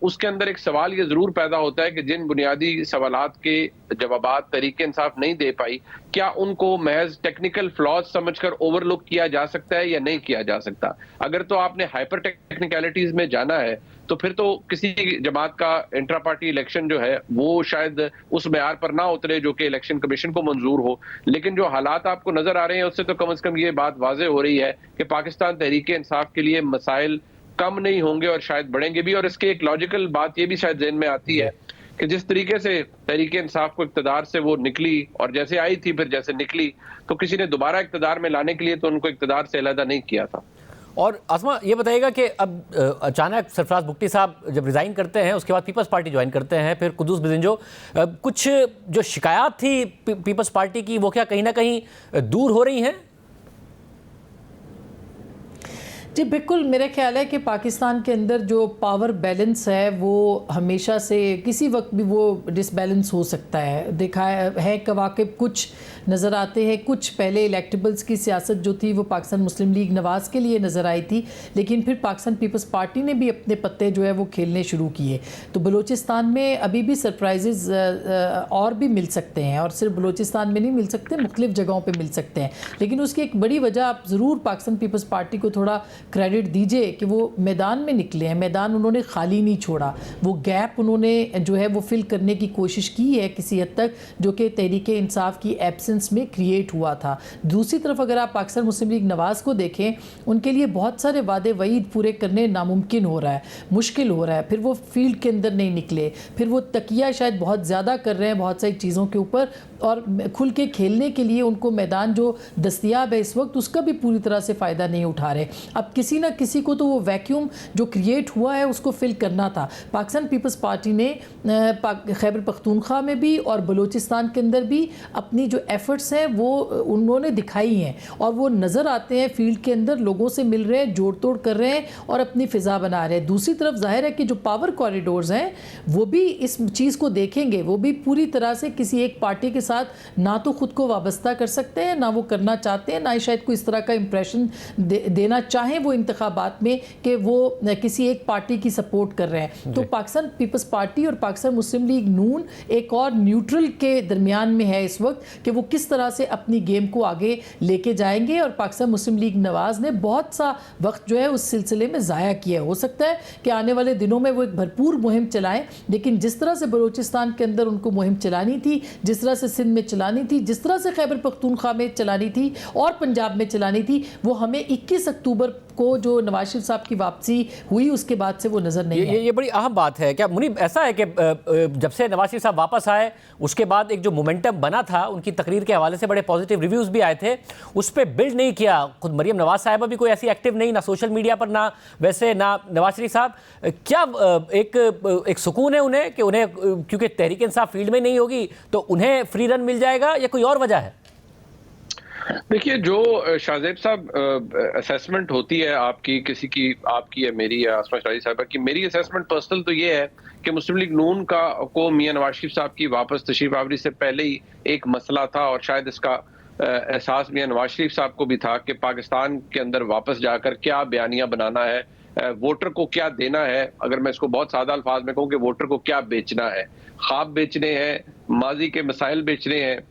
उसके अंदर एक सवाल ये जरूर पैदा होता है कि जिन बुनियादी सवालात के जवाबात तहरीक इंसाफ नहीं दे पाई, क्या उनको महज टेक्निकल फ्लॉज समझकर ओवरलुक किया जा सकता है या नहीं किया जा सकता। अगर तो आपने हाइपर टेक्निकलिटीज में जाना है तो फिर तो किसी जमात का इंट्रा पार्टी इलेक्शन जो है वो शायद उस मेयार पर ना उतरे जो कि इलेक्शन कमीशन को मंजूर हो। लेकिन जो हालात आपको नजर आ रहे हैं उससे तो कम से कम ये बात वाज़ेह हो रही है कि पाकिस्तान तहरीक इंसाफ के लिए मसाइल कम नहीं होंगे और शायद बढ़ेंगे भी। और इसकी एक लॉजिकल बात ये भी शायद ज़हन में आती है कि जिस तरीके से तहरीक इंसाफ को इक़्तिदार से वो निकली और जैसे आई थी फिर जैसे निकली, तो किसी ने दोबारा इक़्तिदार में लाने के लिए तो उनको इक़्तिदार से अलहदा नहीं किया था। और आसमा ये बताइएगा कि अब अचानक सरफराज भुट्टी साहब जब रिज़ाइन करते हैं उसके बाद पीपल्स पार्टी ज्वाइन करते हैं, फिर कुद्दूस बिजंजो, कुछ जो शिकायत थी पीपल्स पार्टी की वो क्या कहीं ना कहीं दूर हो रही हैं? जी बिल्कुल, मेरा ख्याल है कि पाकिस्तान के अंदर जो पावर बैलेंस है वो हमेशा से किसी वक्त भी वो डिसबैलेंस हो सकता है। देखा है कि वाकई कुछ नज़र आते हैं, कुछ पहले इलेक्टेबल्स की सियासत जो थी वो पाकिस्तान मुस्लिम लीग नवाज़ के लिए नज़र आई थी, लेकिन फिर पाकिस्तान पीपल्स पार्टी ने भी अपने पत्ते जो है वो खेलने शुरू किए। तो बलूचिस्तान में अभी भी सरप्राइजेज़ और भी मिल सकते हैं, और सिर्फ बलूचिस्तान में नहीं मिल सकते, मुख्तलिफ जगहों पर मिल सकते हैं। लेकिन उसकी एक बड़ी वजह आप ज़रूर पाकिस्तान पीपल्स पार्टी को थोड़ा क्रेडिट दीजिए कि वो मैदान में निकले हैं, मैदान उन्होंने खाली नहीं छोड़ा, वो गैप उन्होंने जो है वो फिल करने की कोशिश की है किसी हद तक, जो कि तहरीक इंसाफ की एब्सेंस में क्रिएट हुआ था। दूसरी तरफ अगर आप पाकिस्तान मुस्लिम लीग नवाज़ को देखें, उनके लिए बहुत सारे वादे वईद पूरे करने नामुमकिन हो रहा है, मुश्किल हो रहा है। फिर वो फील्ड के अंदर नहीं निकले, फिर वो तकिया शायद बहुत ज़्यादा कर रहे हैं बहुत सारी चीज़ों के ऊपर, और खुल के खेलने के लिए उनको मैदान जो दस्तयाब है इस वक्त उसका भी पूरी तरह से फ़ायदा नहीं उठा रहे। अब किसी ना किसी को तो वो वैक्यूम जो क्रिएट हुआ है उसको फिल करना था। पाकिस्तान पीपल्स पार्टी ने खैबर पख्तूनख्वा में भी और बलूचिस्तान के अंदर भी अपनी जो एफ़र्ट्स हैं वो उन्होंने दिखाई हैं, और वो नज़र आते हैं फील्ड के अंदर, लोगों से मिल रहे हैं, जोड़ तोड़ कर रहे हैं और अपनी फ़िज़ा बना रहे हैं। दूसरी तरफ जाहिर है कि जो पावर कॉरिडोर्स हैं वो भी इस चीज़ को देखेंगे, वो भी पूरी तरह से किसी एक पार्टी के साथ ना तो खुद को वाबस्ता कर सकते हैं, ना वो करना चाहते हैं, ना ही शायद कोई इस तरह का इंप्रेशन देना चाहें वो इंतखाबात में कि वो किसी एक पार्टी की सपोर्ट कर रहे हैं। तो पाकिस्तान पीपल्स पार्टी और पाकिस्तान मुस्लिम लीग नून एक और न्यूट्रल के दरमियान में है इस वक्त कि वो किस तरह से अपनी गेम को आगे लेके जाएंगे। और पाकिस्तान मुस्लिम लीग नवाज़ ने बहुत सा वक्त जो है उस सिलसिले में ज़ाया किया। हो सकता है कि आने वाले दिनों में वो एक भरपूर मुहिम चलाएं, लेकिन जिस तरह से बलूचिस्तान के अंदर उनको मुहिम चलानी थी, जिस तरह से सिंध में चलानी थी, जिस तरह से खैबर पख्तूनख्वा में चलानी थी और पंजाब में चलानी थी, वो हमें 21 अक्टूबर को जो नवाज शरीफ साहब की वापसी हुई उसके बाद से वो नज़र नहीं है। ये बड़ी अहम बात है। क्या मुनीब ऐसा है कि जब से नवाज शरीफ साहब वापस आए उसके बाद एक जो मोमेंटम बना था, उनकी तकरीर के हवाले से बड़े पॉजिटिव रिव्यूज़ भी आए थे, उस पर बिल्ड नहीं किया। खुद मरियम नवाज साहिबा भी कोई ऐसी एक्टिव नहीं, ना सोशल मीडिया पर, ना वैसे ना नवाज शरीफ साहब। क्या एक सुकून है उन्हें कि उन्हें क्योंकि तहरीक इंसाफ फील्ड में नहीं होगी तो उन्हें फ्री रन मिल जाएगा, या कोई और वजह है? देखिए, जो शाहजेब साहब असेसमेंट होती है आपकी, किसी की, आपकी या मेरी या आसमा शराजी साहबा की, मेरी असेसमेंट पर्सनल तो ये है कि मुस्लिम लीग नून को मियां नवाज शरीफ साहब की वापस तशरीफ आवरी से पहले ही एक मसला था, और शायद इसका एहसास मियां नवाज शरीफ साहब को भी था कि पाकिस्तान के अंदर वापस जाकर क्या बयानियां बनाना है, वोटर को क्या देना है। अगर मैं इसको बहुत सादा अल्फाज में कहूँ कि वोटर को क्या बेचना है, ख्वाब बेचने हैं, माजी के मसाइल बेचने हैं।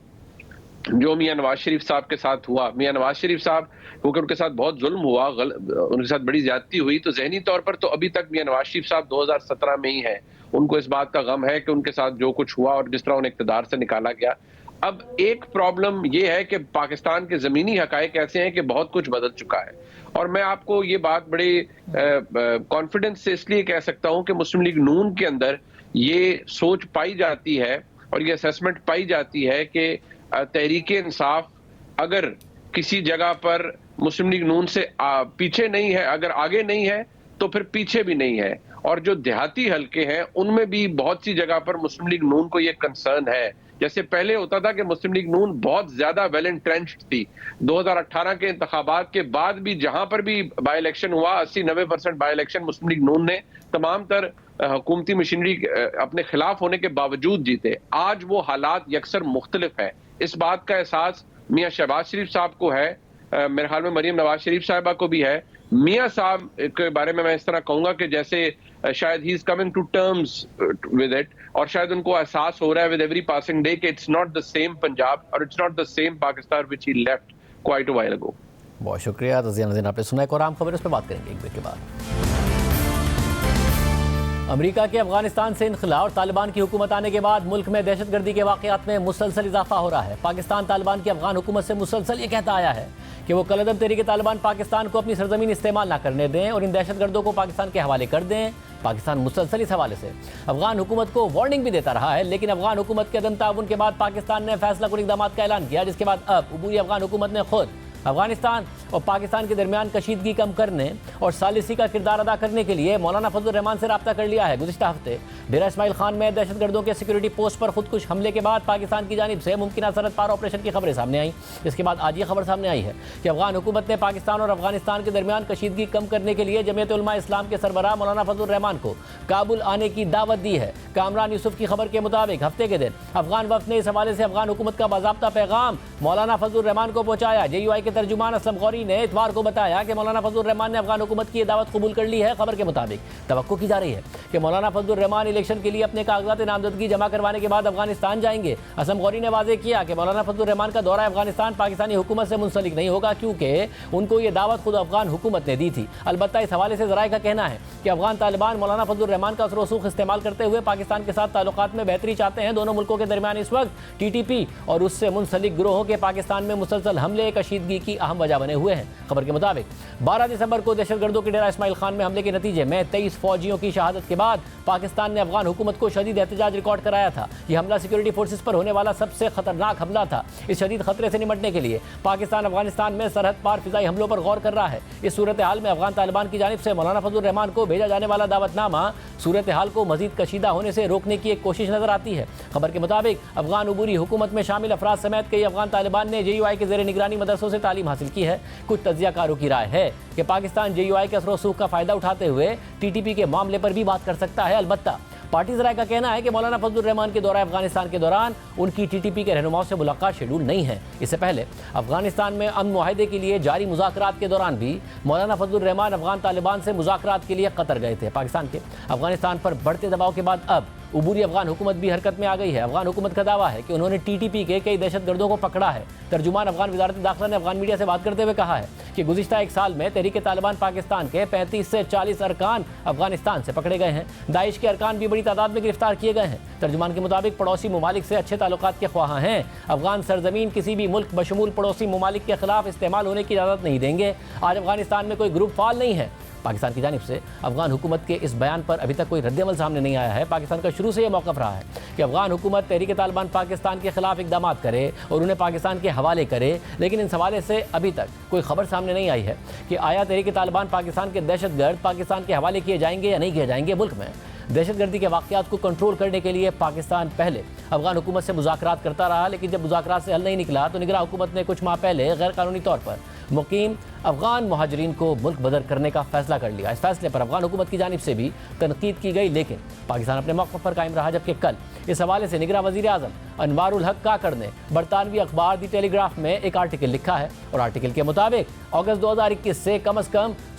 जो मियां नवाज शरीफ साहब के साथ हुआ, मियां नवाज शरीफ साहब क्योंकि उनके साथ बहुत जुल्म हुआ, उनके साथ बड़ी ज्यादती हुई, तो जहनी तौर पर तो अभी तक मियां नवाज शरीफ साहब 2017 में ही हैं। उनको इस बात का गम है कि उनके साथ जो कुछ हुआ और जिस तरह उन्हें इक़्तिदार से निकाला गया। अब एक प्रॉब्लम ये है कि पाकिस्तान के ज़मीनी हकायक ऐसे हैं कि बहुत कुछ बदल चुका है, और मैं आपको ये बात बड़े कॉन्फिडेंस से इसलिए कह सकता हूं कि मुस्लिम लीग नून के अंदर ये सोच पाई जाती है और ये असेसमेंट पाई जाती है कि तहरीक इंसाफ अगर किसी जगह पर मुस्लिम लीग नून से पीछे नहीं है, अगर आगे नहीं है तो फिर पीछे भी नहीं है। और जो देहाती हलके हैं उनमें भी बहुत सी जगह पर मुस्लिम लीग नून को ये कंसर्न है। जैसे पहले होता था कि मुस्लिम लीग नून बहुत ज्यादा वेल एंट्रेंच्ड थी। 2018 के इंतखाबात के बाद भी जहां पर भी बाई इलेक्शन हुआ 80-90% बाई इलेक्शन मुस्लिम लीग नून ने तमाम तर हुकूमती मशीनरी अपने खिलाफ होने के बावजूद जीते। आज वो हालात यकसर मुख्तलिफ है। इस बात का एहसास मियाँ शहबाज शरीफ साहब को है, मेरे ख्याल में मरीम नवाज शरीफ साहिबा को भी है। मियाँ साहब के बारे में मैं इस तरह कहूंगा कि जैसे शायद he is coming to terms with it, और शायद उनको एहसास हो रहा है विद एवरी पासिंग डे कि it's not the same Punjab और it's not the same Pakistan which he left quite a while अगो। बहुत शुक्रिया तज़िया नज़ीर, आपने सुना एक और आम खबर, उस पर बात करेंगे एक ब्रेक के बाद। अमेरिका के अफगानिस्तान से इनखला और तालिबान की हुकूमत आने के बाद मुल्क में दहशतगर्दी के वाक़यात में मुसलसल इजाफा हो रहा है। पाकिस्तान तालिबान की अफगान हुकूमत से मुसलसल ये कहता आया है कि वो कलअदम तहरीक तालिबान पाकिस्तान को अपनी सरजमीन इस्तेमाल ना करने दें और इन दहशतगर्दों को पाकिस्तान के हवाले कर दें। पाकिस्तान मुसलसल इस हवाले से अफगान हुकूमत को वार्निंग भी देता रहा है, लेकिन अफगान हुकूमत के अदम ताउन के बाद पाकिस्तान ने फैसला कुन इक़दाम का ऐलान किया, जिसके बाद अब अबूरी अफगान हुकूमत ने खुद अफगानिस्तान और पाकिस्तान के दरमियान कशीदगी कम करने और सालिसी का किरदार अदा करने के लिए मौलाना फजल रहमान से रब्ता कर लिया है। गुज़िश्ता हफ्ते डेरा इस्माइल खान में दहशतगर्दों के सिक्योरिटी पोस्ट पर खुदकुश हमले के बाद पाकिस्तान की जानिब से मुमकिन सरहद पार ऑपरेशन की खबरें सामने आई। इसके बाद आज ये खबर सामने आई है कि अफगान हुकूमत ने पाकिस्तान और अफगानिस्तान के दरमियान कशीदगी कम करने के लिए जमीयत उलमा इस्लाम के सरबराह मौलाना फजल रहमान को काबुल आने की दावत दी है। कामरान यूसुफ की खबर के मुताबिक हफ्ते के दिन अफगान वफ्द ने इस हवाले से अफगान हुकूमत का बाज़ाब्ता पैगाम मौलाना फजल रहमान को पहुंचाया। JUI के तर्जुमान असलम गौरी ने इतवार को बताया कि मौलाना फजल रहमान ने अफगान हुकूमत की दावत कबूल कर ली है। खबर के मुताबिक तवक्को की जा रही है कि मौलाना फजल रहमान इलेक्शन के लिए अपने कागजात नामजदगी जमा करवाने के बाद अफगानिस्तान जाएंगे। असलम गौरी ने वाज़ेह किया कि मौलाना फजल रहमान का दौरा अफगानिस्तान पाकिस्तानी हुकूमत से मुंसलिक नहीं होगा, क्योंकि उनको ये दावत खुद अफगान हुकूमत ने दी थी। अलबत्ता इस हवाले से ज़राए का कहना है कि अफगान तालिबान मौलाना फजल रहमान का असर रसूख इस्तेमाल करते हुए पाकिस्तान के साथ ताल्लुकात में बेहतरी चाहते हैं। दोनों मुल्कों के दरमियान इस वक्त TTP और उससे मुंसलिक गिरोहों के पाकिस्तान में मुसलसल हमले कशीदगी की अहम वजह बने हुए हैं। खबर के मुताबिक 12 दिसंबर को दहशतगर्दों के डेरा इस्माइल खान में हमले के नतीजे में 23 फौजियों की शहादत के बाद पाकिस्तान ने अफगान हुकूमत को शदीद एहतजाज रिकॉर्ड कराया था। यह हमला सिक्योरिटी फोर्सेस पर होने वाला सबसे खतरनाक हमला था। इस शदीद खतरे से निपटने के लिए पाकिस्तान अफगानिस्तान में सरहद पार फिजाई हमलों पर गौर कर रहा है। इस सूरत हाल में अफगान तालिबान की जानिब से मौलाना फजल रहमान को भेजा जाने वाला दावतनामा सूरत हाल को मजीद कशीदा होने से रोकने की एक कोशिश नजर आती है। खबर के मुताबिक अफगान अबूरी हुकूमत में शामिल अफराद समेत कई अफगान तालिबान ने JUI के ज़ेर निगरानी मदरसों से तालीम हासिल की है। कुछ तज्ज़ियाकारों की राय है कि पाकिस्तान JUI के असर रसूख का फ़ायदा उठाते हुए TTP के मामले पर भी बात कर सकता है। अलबत्ता पार्टी ज़राए का कहना है कि मौलाना फजल रहमान के दौरा अफगानिस्तान के दौरान उनकी TTP के रहनुमाओं से मुलाकात शेड्यूल नहीं है। इससे पहले अफगानिस्तान में अमन मुआहदे के लिए जारी मुज़ाकरात के दौरान भी मौलाना फजल रहमान अफगान तालिबान से मुज़ाकरात के लिए कतर गए थे। पाकिस्तान के अफगानिस्तान पर बढ़ते दबाव के बाद अब अबूरी अफगान हुकूमत भी हरकत में आ गई है। अफगान हुकूमत का दावा है कि उन्होंने TTP के कई दहशतगर्दों को पकड़ा है। तर्जुमान अफगान वज़ारत दाखिला ने अफगान मीडिया से बात करते हुए कहा है कि गुज़िश्ता एक साल में तहरीक तालिबान पाकिस्तान के 35 से 40 अरकान अफगानिस्तान से पकड़े गए हैं। दाइश के अरकान भी बड़ी तादाद में गिरफ्तार किए गए हैं। तर्जुमान के मुताबिक पड़ोसी ममालिक से अच्छे ताल्लुकात के ख्वाह हैं। अफगान सरजमीन किसी भी मुल्क बशमूल पड़ोसी ममालिक के खिलाफ इस्तेमाल होने की इजाज़त नहीं देंगे। आज अफगानिस्तान में कोई ग्रुप फाल नहीं है। पाकिस्तान की जानिब से अफगान हुकूमत के इस बयान पर अभी तक कोई रद्दअमल सामने नहीं आया है। पाकिस्तान का शुरू से यह मौक़िफ़ रहा है कि अफगान हुकूमत तहरीक तालिबान पाकिस्तान के खिलाफ इक़दाम करे और उन्हें पाकिस्तान के हवाले करे, लेकिन इन हवाले से अभी तक कोई खबर सामने नहीं आई है कि आया तहरीक तालिबान पाकिस्तान के दहशतगर्द पाकिस्तान के हवाले किए जाएंगे या नहीं किए जाएंगे। मुल्क में दहशतगर्दी के वाक़यात को कंट्रोल करने के लिए पाकिस्तान पहले अफगान हुकूमत से मुज़ाकरात करता रहा, लेकिन जब मुज़ाकरात से हल नहीं निकला तो निगरान हुकूमत ने कुछ माह पहले गैर कानूनी तौर पर मुकीम अफगान महाजरीन को मुल्क बदर करने का फैसला कर लिया। इस फैसले पर अफगान हुकूमत की जानिब से भी तनकीद की गई, लेकिन पाकिस्तान अपने मौक़िफ़ पर कायम रहा। जबकि कल इस हवाले से निगरान वज़ीर आज़म अनवारुल हक काकड़ ने बरतानवी अखबार दी टेलीग्राफ में एक आर्टिकल लिखा है और आर्टिकल के मुताबिक अगस्त 2021 से कम अज़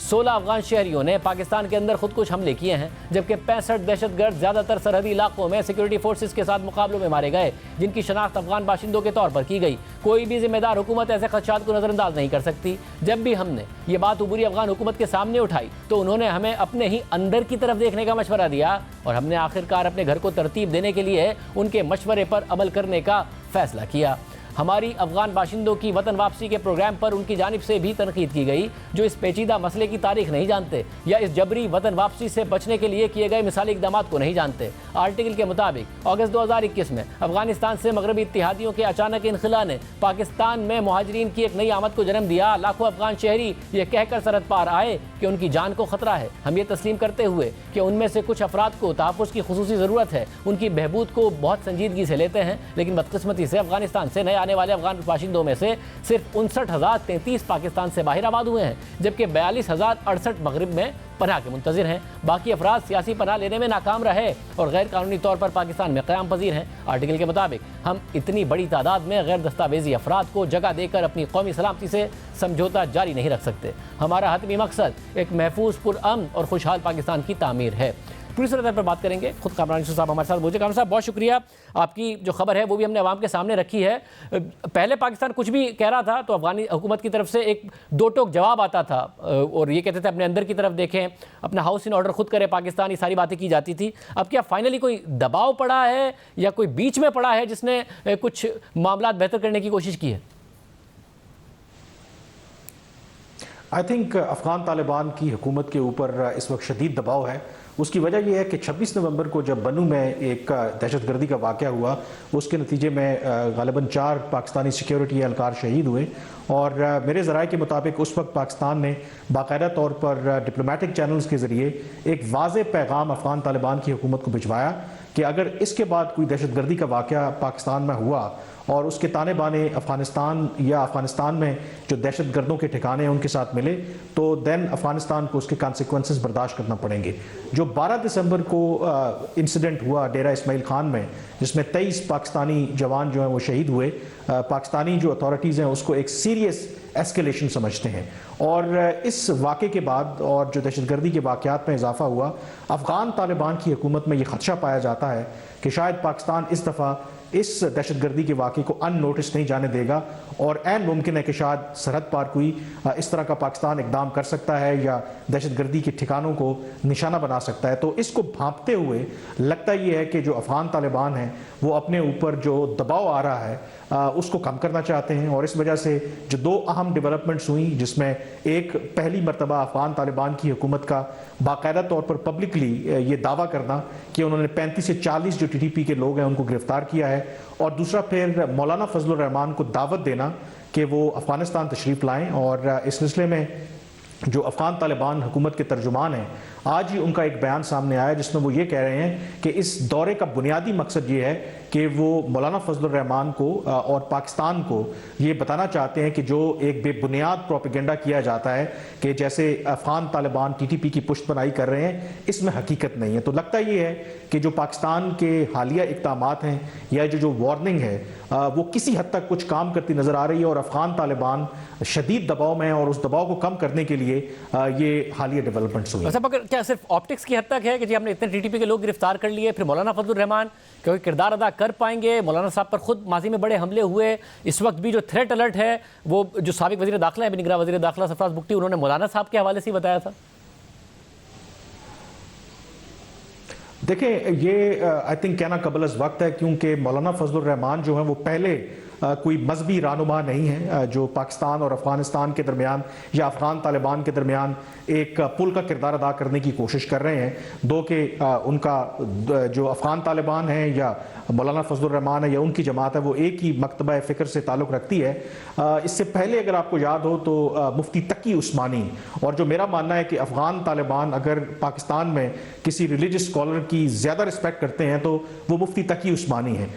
16 अफगान शहरियों ने पाकिस्तान के अंदर खुद कुछ हमले किए हैं, जबकि 65 दहशतगर्द ज़्यादातर सरहदी इलाकों में सिक्योरिटी फोर्सेस के साथ मुकाबलों में मारे गए, जिनकी शनाख्त अफगान बाशिंदों के तौर पर की गई। कोई भी जिम्मेदार हुकूमत ऐसे खदशात को नज़रअंदाज नहीं कर सकती। जब भी हमने ये बात अबूरी अफगान हुकूमत के सामने उठाई तो उन्होंने हमें अपने ही अंदर की तरफ देखने का मशवरा दिया और हमने आखिरकार अपने घर को तरतीब देने के लिए उनके मशवरे पर अमल करने का फैसला किया। हमारी अफगान बाशिंदों की वतन वापसी के प्रोग्राम पर उनकी जानिब से भी तनकीद की गई, जो इस पेचीदा मसले की तारीख नहीं जानते या इस जबरी वतन वापसी से बचने के लिए किए गए मिसाली इक़दाम को नहीं जानते। आर्टिकल के मुताबिक अगस्त 2021 में अफगानिस्तान से मगरबी इत्तेहादियों के अचानक इनखिला ने पाकिस्तान में मुहाजिरीन की एक नई आमद को जन्म दिया। लाखों अफगान शहरी ये कहकर सरहद पार आए कि उनकी जान को खतरा है। हम ये तस्लीम करते हुए कि उनमें से कुछ अफराद को तहफ़्फ़ुज़ की खुसूसी ज़रूरत है, उनकी बहबूद को बहुत संजीदगी से लेते हैं, लेकिन बदकिस्मती से अफगानिस्तान से नए आने वाले अफगान बाशिंदों में से सिर्फ 59,033 पाकिस्तान से बाहर आबाद हुए हैं, जबकि 42,068 मगरिब में पनाह के मुंतज़िर हैं। बाकी अफराद सियासी पनाह लेने में नाकाम रहे और गैर कानूनी तौर पर पाकिस्तान में क़याम पजीर हैं। आर्टिकल के मुताबिक हम इतनी बड़ी तादाद में गैर दस्तावेजी अफराद को जगह देकर अपनी कौमी सलामती से समझौता जारी नहीं रख सकते। हमारा हतमी मकसद एक महफूज, पुरअमन और खुशहाल पाकिस्तान की तामीर है। पूरी सूरत पर बात करेंगे। खुद कामरान यूसुफ साहब हमारे साथ मौजूद। कामरान साहब, बहुत शुक्रिया। आपकी जो खबर है वो भी हमने आवाम के सामने रखी है। पहले पाकिस्तान कुछ भी कह रहा था तो अफगानी हुकूमत की तरफ से एक दो टोक जवाब आता था और ये कहते थे अपने अंदर की तरफ देखें, अपना हाउस इन ऑर्डर खुद करे पाकिस्तान, ये सारी बातें की जाती थी। अब क्या फाइनली कोई दबाव पड़ा है या कोई बीच में पड़ा है जिसने कुछ मामला बेहतर करने की कोशिश की है? आई थिंक अफगान तालिबान की हुकूमत के ऊपर इस वक्त शदीद दबाव है। उसकी वजह यह है कि 26 नवंबर को जब बनू में एक दहशतगर्दी का वाक़या हुआ, उसके नतीजे में गालिबन 4 पाकिस्तानी सिक्योरिटी एहलकार शहीद हुए और मेरे ज़राए के मुताबिक उस वक्त पाकिस्तान ने बाकायदा तौर पर डिप्लोमेटिक चैनल्स के ज़रिए एक वाज़े पैगाम अफगान तालिबान की हुकूमत को भिजवाया कि अगर इसके बाद कोई दहशतगर्दी का वाक़या पाकिस्तान में हुआ और उसके ताने बाने अफ़गानिस्तान या अफ़गानिस्तान में जो दहशतगर्दों के ठिकाने हैं उनके साथ मिले तो दैन अफ़गानिस्तान को उसके कॉन्सिक्वेंसेस बर्दाश्त करना पड़ेंगे। जो 12 दिसंबर को इंसिडेंट हुआ डेरा इस्माइल खान में, जिसमें 23 पाकिस्तानी जवान जो हैं वो शहीद हुए, पाकिस्तानी जो अथॉरिटीज़ हैं उसको एक सीरियस एस्केलेशन समझते हैं और इस वाक़े के बाद और जो दहशतगर्दी के वाक़यात में इजाफा हुआ, अफ़गान तालिबान की हुकूमत में ये खदशा पाया जाता है कि शायद पाकिस्तान इस दफ़ा इस दहशतगर्दी के वाक़े को अननोटिस नहीं जाने देगा और ऐन मुमकिन है कि शायद सरहद पार कोई इस तरह का पाकिस्तान इकदाम कर सकता है या दहशतगर्दी के ठिकानों को निशाना बना सकता है। तो इसको भांपते हुए लगता ये है कि जो अफ़गान तालिबान हैं वो अपने ऊपर जो दबाव आ रहा है उसको कम करना चाहते हैं और इस वजह से जो 2 अहम डेवलपमेंट्स हुई, जिसमें एक पहली मरतबा अफ़गान तालिबान की हुकूमत का बाकायदा तौर पर पब्लिकली ये दावा करना कि उन्होंने 35 से 40 जो TTP के लोग हैं उनको गिरफ्तार किया है और दूसरा फिर मौलाना फजलुर रहमान को दावत देना कि वो अफ़गानिस्तान तशरीफ़ लाएँ और इस सिलसिले में जो अफ़गान तालिबान हुकूमत के तर्जुमान हैं, आज ही उनका एक बयान सामने आया जिसमें वो ये कह रहे हैं कि इस दौरे का बुनियादी मकसद ये है कि वो मौलाना फजलुर रहमान को और पाकिस्तान को ये बताना चाहते हैं कि जो एक बेबुनियाद प्रोपेगेंडा किया जाता है कि जैसे अफ़गान तालिबान TTP की पुष्ट बनाई कर रहे हैं, इसमें हकीकत नहीं है। तो लगता ये है कि जो पाकिस्तान के हालिया इक़दामात हैं या जो वार्निंग है वो किसी हद तक कुछ काम करती नज़र आ रही है और अफ़गान तालिबान शदीद दबाव में है और उस दबाव को कम करने के लिए ये हालिया डेवलपमेंट्स हुई। क्या सिर्फ ऑप्टिक्स की हद तक है कि जी हमने इतने TTP के लोग गिरफ्तार कर लिए, फिर मौलाना फजलुर रहमान क्योंकि किरदार अदा कर पाएंगे? मौलाना साहब पर खुद माजी में बड़े हमले हुए, इस वक्त भी जो थ्रेट अलर्ट है वो जो साबिक वज़ीर दाखिला है, बिनिगरा वज़ीर दाखिला सरफराज बुख्ती, उन्होंने मौलाना साहब के हवाले से बताया था। देखें, ये आई थिंक कहना कबल अज़ वक्त है क्योंकि मौलाना फजलुर रहमान जो है वो पहले कोई मजहबी रहनुमा नहीं है जो पाकिस्तान और अफ़गानिस्तान के दरमियान या अफ़गान तालिबान के दरमियान एक पुल का किरदार अदा करने की कोशिश कर रहे हैं। दो कि उनका जो अफ़गान तालिबान है या मौलाना फजलुर रहमान है या उनकी जमात है वो एक ही मकतबा फ़िक्र से ताल्लुक़ रखती है। इससे पहले अगर आपको याद हो तो मुफ्ती तकी उस्मानी, और जो मेरा मानना है कि अफ़गान तालिबान अगर पाकिस्तान में किसी रिलीजियस स्कॉलर की ज़्यादा रिस्पेक्ट करते हैं तो वो मुफ्ती तकी उस्मानी है।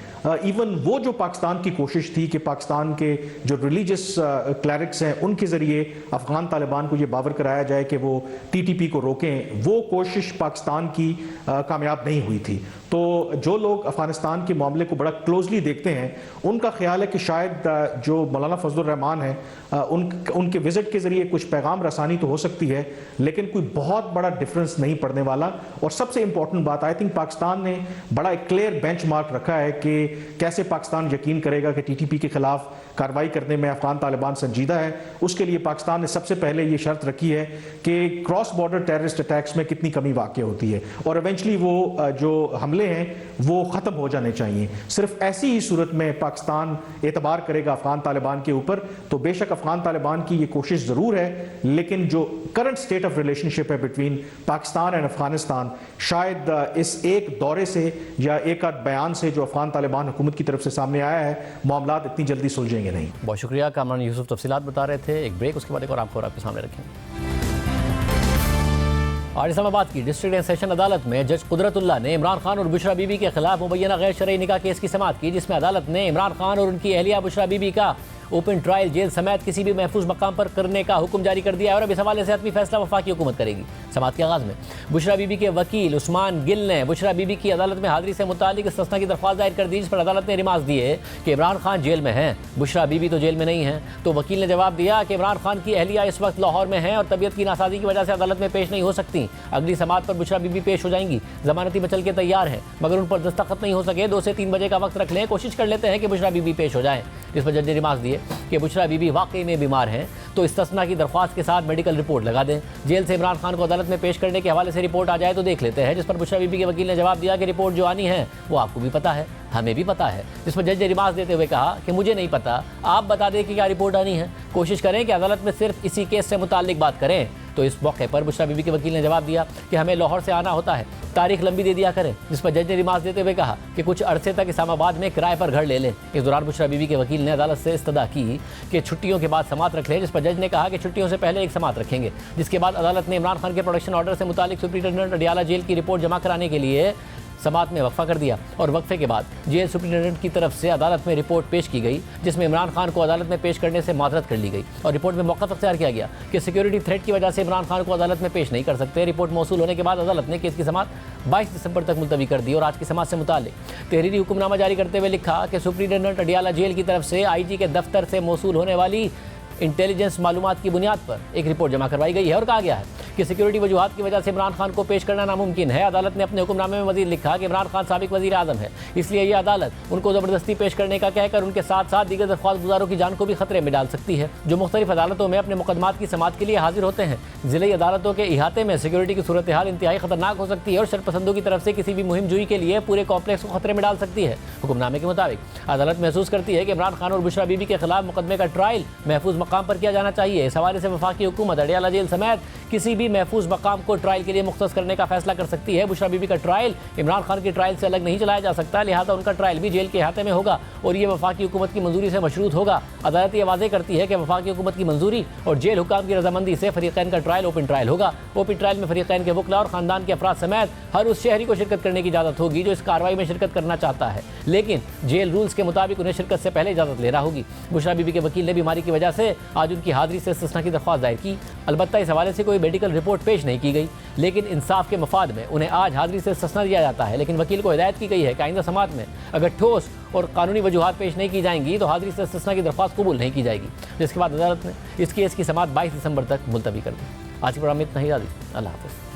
इवन वो जो पाकिस्तान की कोशिश थी कि पाकिस्तान के जो रिलीजियस क्लैरिक्स हैं उनके ज़रिए अफ़गान तालिबान को ये बावर कराया जाए कि वो TTP को रोकें, वो कोशिश पाकिस्तान की कामयाब नहीं हुई थी। तो जो लोग अफ़गानिस्तान के मामले को बड़ा क्लोजली देखते हैं उनका ख्याल है कि शायद जो मौलाना फजलुर रहमान है उनके विज़िट के ज़रिए कुछ पैगाम रसानी तो हो सकती है लेकिन कोई बहुत बड़ा डिफरेंस नहीं पड़ने वाला। और सबसे इंपॉर्टेंट बात, आई थिंक पाकिस्तान ने बड़ा एक क्लियर बेंचमार्क रखा है कि कैसे पाकिस्तान यकीन करेगा कि TTP के खिलाफ कार्रवाई करने में अफ़गान तालिबान संजीदा है। उसके लिए पाकिस्तान ने सबसे पहले ये शर्त रखी है कि क्रॉस बॉर्डर टेररिस्ट अटैक्स में कितनी कमी वाक़ होती है और इवेंचुअली वो जो हमले हमले हैं वो ख़त्म हो जाने चाहिए। सिर्फ ऐसी ही सूरत में पाकिस्तान एतबार करेगा अफ़गान तालिबान के ऊपर। तो बेशक अफ़गान तालिबान की ये कोशिश ज़रूर है, लेकिन जो करंट स्टेट ऑफ रिलेशनशिप है बिटवीन पाकिस्तान एंड अफ़गानिस्तान, शायद इस एक दौरे से या एक आध बयान से जो अफ़गान तालिबान हुकूमत की तरफ से सामने आया है, मामलात इतनी जल्दी सुलझेंगे नहीं। बहुत शुक्रिया। कामरान यूसुफ तफसीलात बता रहे थे। एक ब्रेक, उसके बाद एक और आपको आपके सामने रखेंगे। आज इस्लामाबाद की डिस्ट्रिक्ट एंड सेशन अदालत में जज कुदरतुल्लाह ने इमरान खान और बुशरा बीबी के खिलाफ मुबैना गैर शरई निकाह केस की समाअत की, जिसमें अदालत ने इमरान खान और उनकी अहलिया बुशरा बीबी का ओपन ट्रायल जेल समेत किसी भी महफूज मकाम पर करने का हुक्म जारी कर दिया है और अब इस हवाले से हतमी फैसला वफाकी हुकूमत करेगी। समाअत के आगाज़ में बुशरा बीबी के वकील उस्मान गिल ने बुशरा बीबी की अदालत में हाजिरी से मुतालिक इस्तिस्ना की दरख्वास्त दायर कर दी, जिस पर अदालत ने रिमार्क दिए कि इमरान खान जेल में हैं, बुशरा बीबी तो जेल में नहीं हैं। तो वकील ने जवाब दिया कि इमरान खान की अहलिया इस वक्त लाहौर में हैं और तबीयत की नासाजी की वजह से अदालत में पेश नहीं हो सकती। अगली समाअत पर बुशरा बीबी पेश हो जाएंगी। जमानती बचल के तैयार हैं, मगर उन पर दस्तखत नहीं हो सके। 2 से 3 बजे का वक्त रख लें, कोशिश कर लेते हैं कि बुशरा बीबी पेश हो जाए। जिस पर जज ने रिमार्क दिए कि बुशरा बीबी वाकई में बीमार हैं तो इस्तिस्ना की दरख्वास्त के साथ मेडिकल रिपोर्ट लगा दें। जेल से इमरान खान को अदालत में पेश करने के हवाले से रिपोर्ट आ जाए तो देख लेते हैं। जिस पर बुशरा बीबी के वकील ने जवाब दिया कि रिपोर्ट जो आनी है वो आपको भी पता है, हमें भी पता है। जिस पर जज ने रिमार्क देते हुए कहा कि मुझे नहीं पता, आप बता दें कि क्या रिपोर्ट आनी है। कोशिश करें कि अदालत में सिर्फ इसी केस से मुताल्लिक बात करें। तो इस मौके पर बुशरा बीबी के वकील ने जवाब दिया कि हमें लाहौर से आना होता है, तारीख लंबी दे दिया करें। जिस पर जज ने रिमार्क देते हुए कहा कि कुछ अरसे तक इस्लामाबाद में किराए पर घर ले लें। इस दौरान बुशरा बीबी के वकील ने अदालत से इस्तदा की कि छुट्टियों के बाद समाअत रख लें, जिस पर जज ने कहा कि छुट्टियों से पहले एक समाअत रखेंगे। जिसके बाद अदालत ने इमरान खान के प्रोडक्शन ऑर्डर से मुतालिक सुप्रिंटेंडेंट अडियाला जेल की रिपोर्ट जमा कराने के लिए समाअत में वक्फा कर दिया और वक्फे के बाद जेल सुप्रिंटेंडेंट की तरफ से अदालत में रिपोर्ट पेश की गई, जिसमें इमरान खान को अदालत में पेश करने से माजरत कर ली गई और रिपोर्ट में मौक़िफ़ अख्तियार किया गया कि सिक्योरिटी थ्रेट की वजह से इमरान खान को अदालत में पेश नहीं कर सकते। रिपोर्ट मौसूल होने के बाद अदालत ने केस की समाअत 22 दिसंबर तक मुलतवी कर दी और आज की समाअत से मुताल्लिक तहरीरी हुक्मनामा जारी करते हुए लिखा कि सुप्रिंटेंडेंट अडियाला जेल की तरफ से IG के दफ्तर से मौसूल होने वाली इंटेलिजेंस मालूमात की बुनियाद पर एक रिपोर्ट जमा करवाई गई है और कहा गया है कि सिक्योरिटी वजूहात की वजह से इमरान खान को पेश करना नामुमकिन है। अदालत ने अपने हुक्मनामे में मज़ीद लिखा कि इमरान खान साबिक वज़ीर आज़म है, इसलिए यह अदालत उनको ज़बरदस्ती पेश करने का कहकर उनके साथ साथ दीगर दरख्वास्त गुजारों की जान को भी खतरे में डाल सकती है, जो मुख्तलिफ अदालतों में अपने मुकदमात की समाअत के लिए हाजिर होते हैं। ज़िली अदालतों के इहाते में सिक्योरिटी की सूरत हाल इंतहाई खतरनाक हो सकती है और शरपसंदों की तरफ से किसी भी मुहिम जुई के लिए पूरे कॉम्प्लेक्स को खतरे में डाल सकती है। हुक्मनामे के मुताबिक अदालत महसूस करती है कि इमरान खान और बुशरा बीबी के खिलाफ मुकदमे का ट्रायल महफूज मकाम पर किया जाना चाहिए। इस हवाले से वफाकी हुकूमत अडियाला जेल समेत किसी भी महफूज मकाम को ट्रायल के लिए मुख्तस करने का फैसला कर सकती है। बुशरा बीबी का ट्रायल इमरान खान के ट्रायल से अलग नहीं चलाया जा सकता, लिहाजा उनका ट्रायल भी जेल के अहाते में होगा और ये वफाकी हुकूमत की मंजूरी से मशरूत होगा। अदालत ये वाज़ेह करती है कि वफाकी हुकूमत की मंजूरी और जेल हुकाम की रजामंदी से फरीक़ैन का ट्रायल ओपन ट्रायल होगा। ओपन ट्रायल में फरीक़ैन के वकला और ख़ानदान के अफराद समेत हर उस शहरी को शिरकत करने की इजाज़त होगी जो इस कार्रवाई में शिरकत करना चाहता है, लेकिन जेल रूल्स के मुताबिक उन्हें शिरकत से पहले इजाज़त लेना होगी। बुशरा बीबी के वकील ने बीमारी की वजह से आज उनकी हाजिरी से इस्तिस्ना की दरख्वास्त दायर की। अलबत्ता इस हवाले से कोई मेडिकल रिपोर्ट पेश नहीं की गई, लेकिन इंसाफ के मफाद में उन्हें आज हाजिरी से इस्तिस्ना दिया जाता है। लेकिन वकील को हिदायत की गई है कि आइंदा समाअत में अगर ठोस और कानूनी वजूहात पेश नहीं की जाएंगी तो हाजिरी से इस्तिस्ना की दरख्वास्त कबूल नहीं की जाएगी, जिसके बाद अदालत ने इस केस की समाअत 22 दिसंबर तक मुलतवी कर दी। आज के प्रोग्राम में इतना ही। अल्लाह हाफ़िज़।